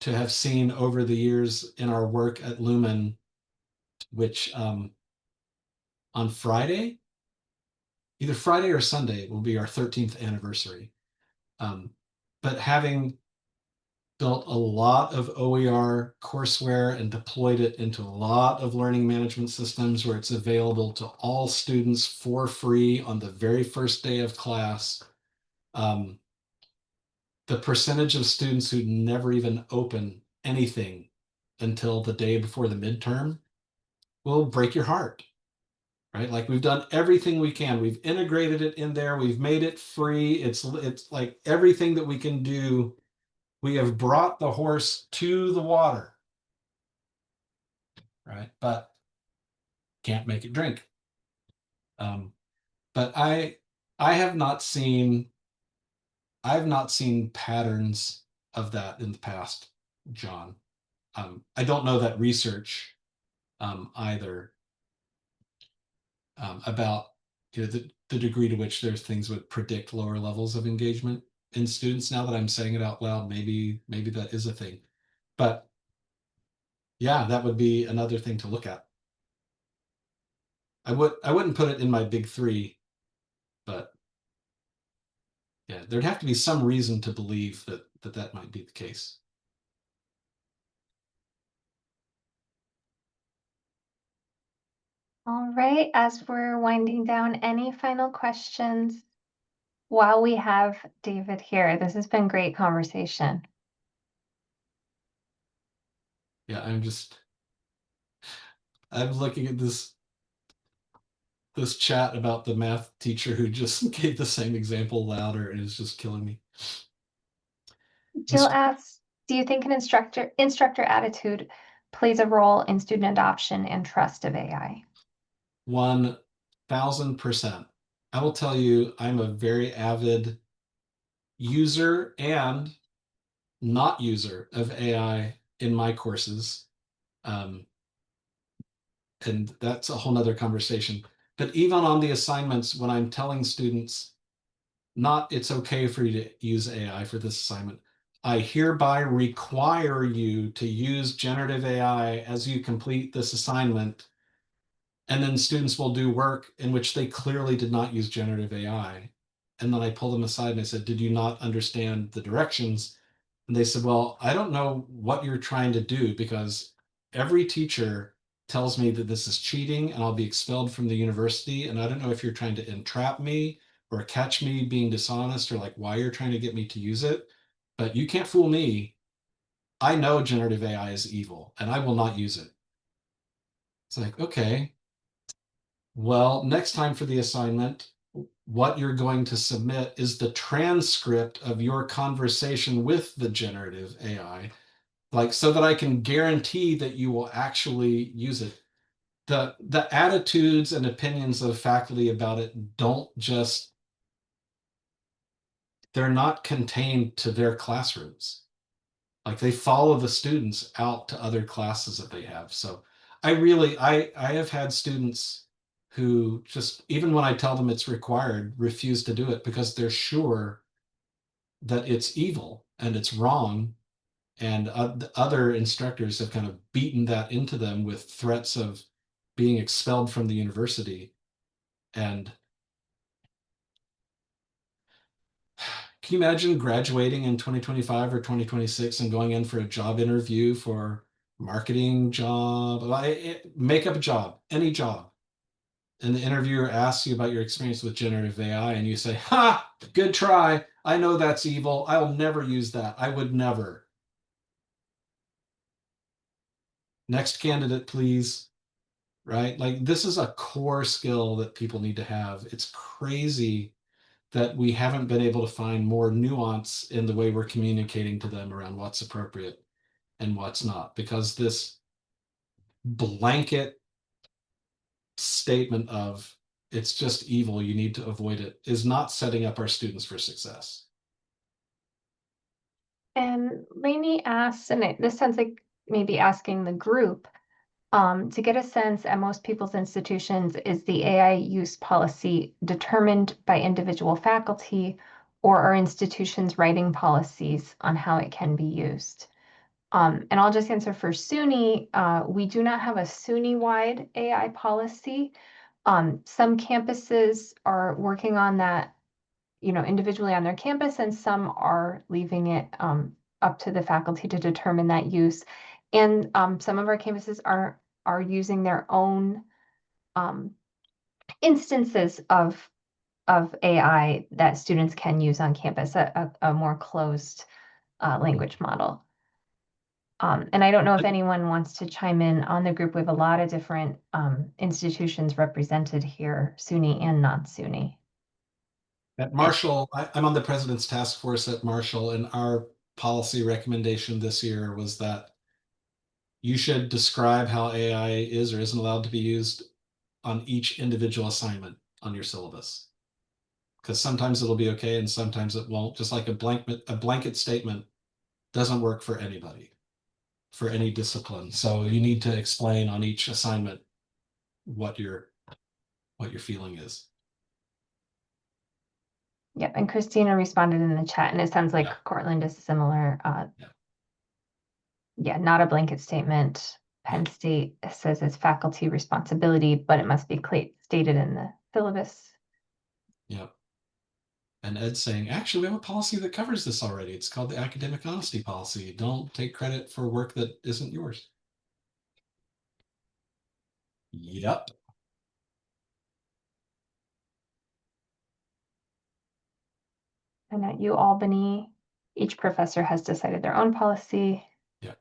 to have seen over the years in our work at Lumen, which on Friday, either Friday or Sunday, will be our 13th anniversary. But having built a lot of OER courseware and deployed it into a lot of learning management systems where it's available to all students for free on the very first day of class. The percentage of students who never even open anything until the day before the midterm will break your heart, right? Like we've done everything we can. We've integrated it in there. We've made it free. It's like everything that we can do. We have brought the horse to the water, right? But can't make it drink. But I've not seen patterns of that in the past, John. I don't know that research either about the degree to which there's things would predict lower levels of engagement in students. Now that I'm saying it out loud, maybe that is a thing. But yeah, that would be another thing to look at. I wouldn't put it in my big three, but yeah, there'd have to be some reason to believe that might be the case. All right, as we're winding down, any final questions while we have David here? This has been great conversation. Yeah, I'm looking at this chat about the math teacher who just gave the same example louder, and it's just killing me. Jill asks, do you think an instructor attitude plays a role in student adoption and trust of AI? 1000%. I will tell you, I'm a very avid user and not user of AI in my courses. And that's a whole nother conversation. But even on the assignments, when I'm telling students, not it's okay for you to use AI for this assignment, I hereby require you to use generative AI as you complete this assignment. And then students will do work in which they clearly did not use generative AI. And then I pull them aside and I said, did you not understand the directions? And they said, well, I don't know what you're trying to do because every teacher tells me that this is cheating and I'll be expelled from the university. And I don't know if you're trying to entrap me or catch me being dishonest or like why you're trying to get me to use it. But you can't fool me. I know generative AI is evil and I will not use it. It's like, okay, well, next time for the assignment, what you're going to submit is the transcript of your conversation with the generative AI, like so that I can guarantee that you will actually use it. The attitudes and opinions of faculty about it they're not contained to their classrooms. Like they follow the students out to other classes that they have. So I have had students who just, even when I tell them it's required, refuse to do it because they're sure that it's evil and it's wrong. And other instructors have kind of beaten that into them with threats of being expelled from the university. And can you imagine graduating in 2025 or 2026 and going in for a job interview for marketing job, makeup job, any job? And the interviewer asks you about your experience with generative AI, and you say, "Ha, good try. I know that's evil. I'll never use that. I would never." Next candidate, please. Right? Like this is a core skill that people need to have. It's crazy that we haven't been able to find more nuance in the way we're communicating to them around what's appropriate and what's not, because this blanket statement of it's just evil, you need to avoid it, is not setting up our students for success. And Lainey asks, and this sounds like maybe asking the group, to get a sense at most people's institutions, is the AI use policy determined by individual faculty or our institutions writing policies on how it can be used. And I'll just answer for SUNY. We do not have a SUNY-wide AI policy. Some campuses are working on that, individually on their campus, and some are leaving it up to the faculty to determine that use. And some of our campuses are using their own instances of AI that students can use on campus, a more closed language model. And I don't know if anyone wants to chime in on the group. We have a lot of different institutions represented here, SUNY and non-SUNY. At Marshall, I'm on the president's task force at Marshall, and our policy recommendation this year was that you should describe how AI is or isn't allowed to be used on each individual assignment on your syllabus. Because sometimes it'll be okay and sometimes it won't. Just like a blanket statement doesn't work for anybody, for any discipline. So you need to explain on each assignment what your feeling is. Yep, and Christina responded in the chat, and it sounds like Yeah. Cortland is similar. Yeah. Yeah, not a blanket statement. Penn State says it's faculty responsibility, but it must be stated in the syllabus. Yeah. And Ed's saying, actually, we have a policy that covers this already. It's called the academic honesty policy. Don't take credit for work that isn't yours. Yep. And at UAlbany, each professor has decided their own policy. Yeah.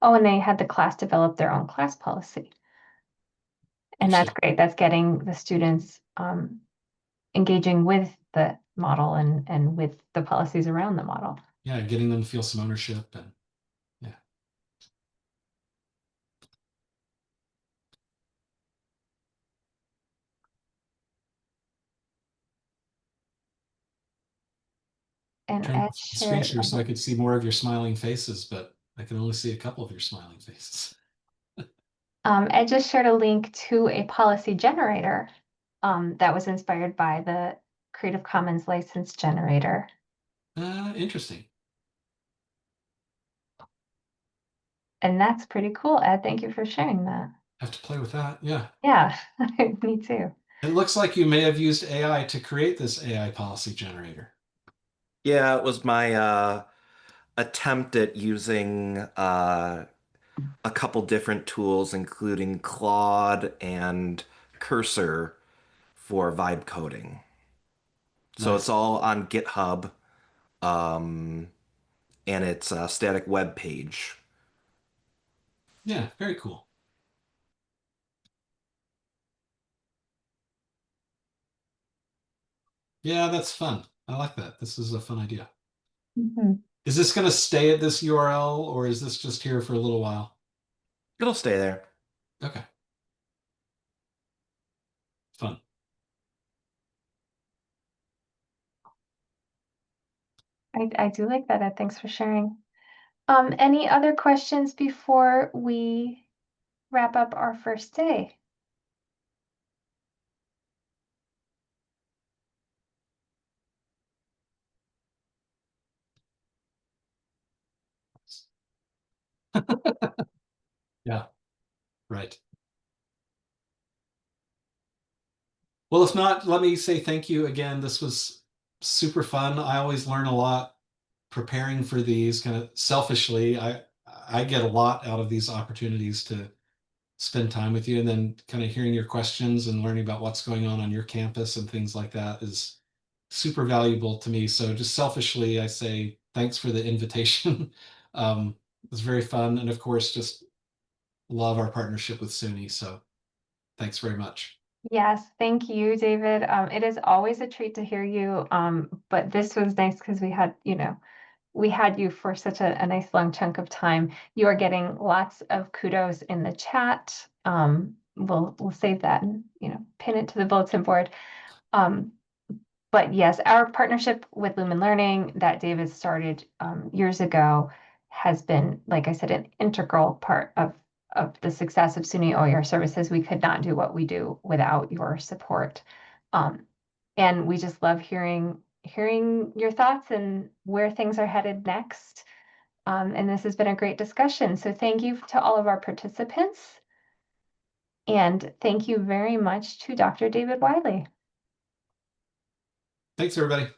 Oh, and they had the class develop their own class policy. And that's great. That's getting the students engaging with the model and with the policies around the model. Yeah, getting them to feel some ownership and yeah. And Trying Ed to screen shared, share so I could see more of your smiling faces, but I can only see a couple of your smiling faces. Ed just shared a link to a policy generator that was inspired by the Creative Commons license generator. Interesting. And that's pretty cool, Ed. Thank you for sharing that. I have to play with that. Yeah. Yeah, me too. It looks like you may have used AI to create this AI policy generator. Yeah, it was my attempt at using a couple different tools, including Claude and Cursor for vibe coding. So Nice. it's all on GitHub, and it's a static web page. Yeah, very cool. Yeah, that's fun. I like that. This is a fun idea. Is this going to stay at this URL or is this just here for a little while? It'll stay there. Okay. Fun. I do like that, Ed. Thanks for sharing. Any other questions before we wrap up our first day? Yeah, right. Well, if not, let me say thank you again. This was super fun. I always learn a lot preparing for these kind of selfishly. I get a lot out of these opportunities to spend time with you and then kind of hearing your questions and learning about what's going on your campus and things like that is super valuable to me. So just selfishly, I say thanks for the invitation. It was very fun. And of course, just love our partnership with SUNY. So thanks very much. Yes, thank you, David. It is always a treat to hear you. But this was nice because we had you for such a nice long chunk of time. You are getting lots of kudos in the chat. We'll save that and pin it to the bulletin board. But yes, our partnership with Lumen Learning that David started years ago has been, like I said, an integral part of the success of SUNY OER services. We could not do what we do without your support. And we just love hearing hearing your thoughts and where things are headed next. And this has been a great discussion. So thank you to all of our participants. And thank you very much to Dr. David Wiley. Thanks, everybody.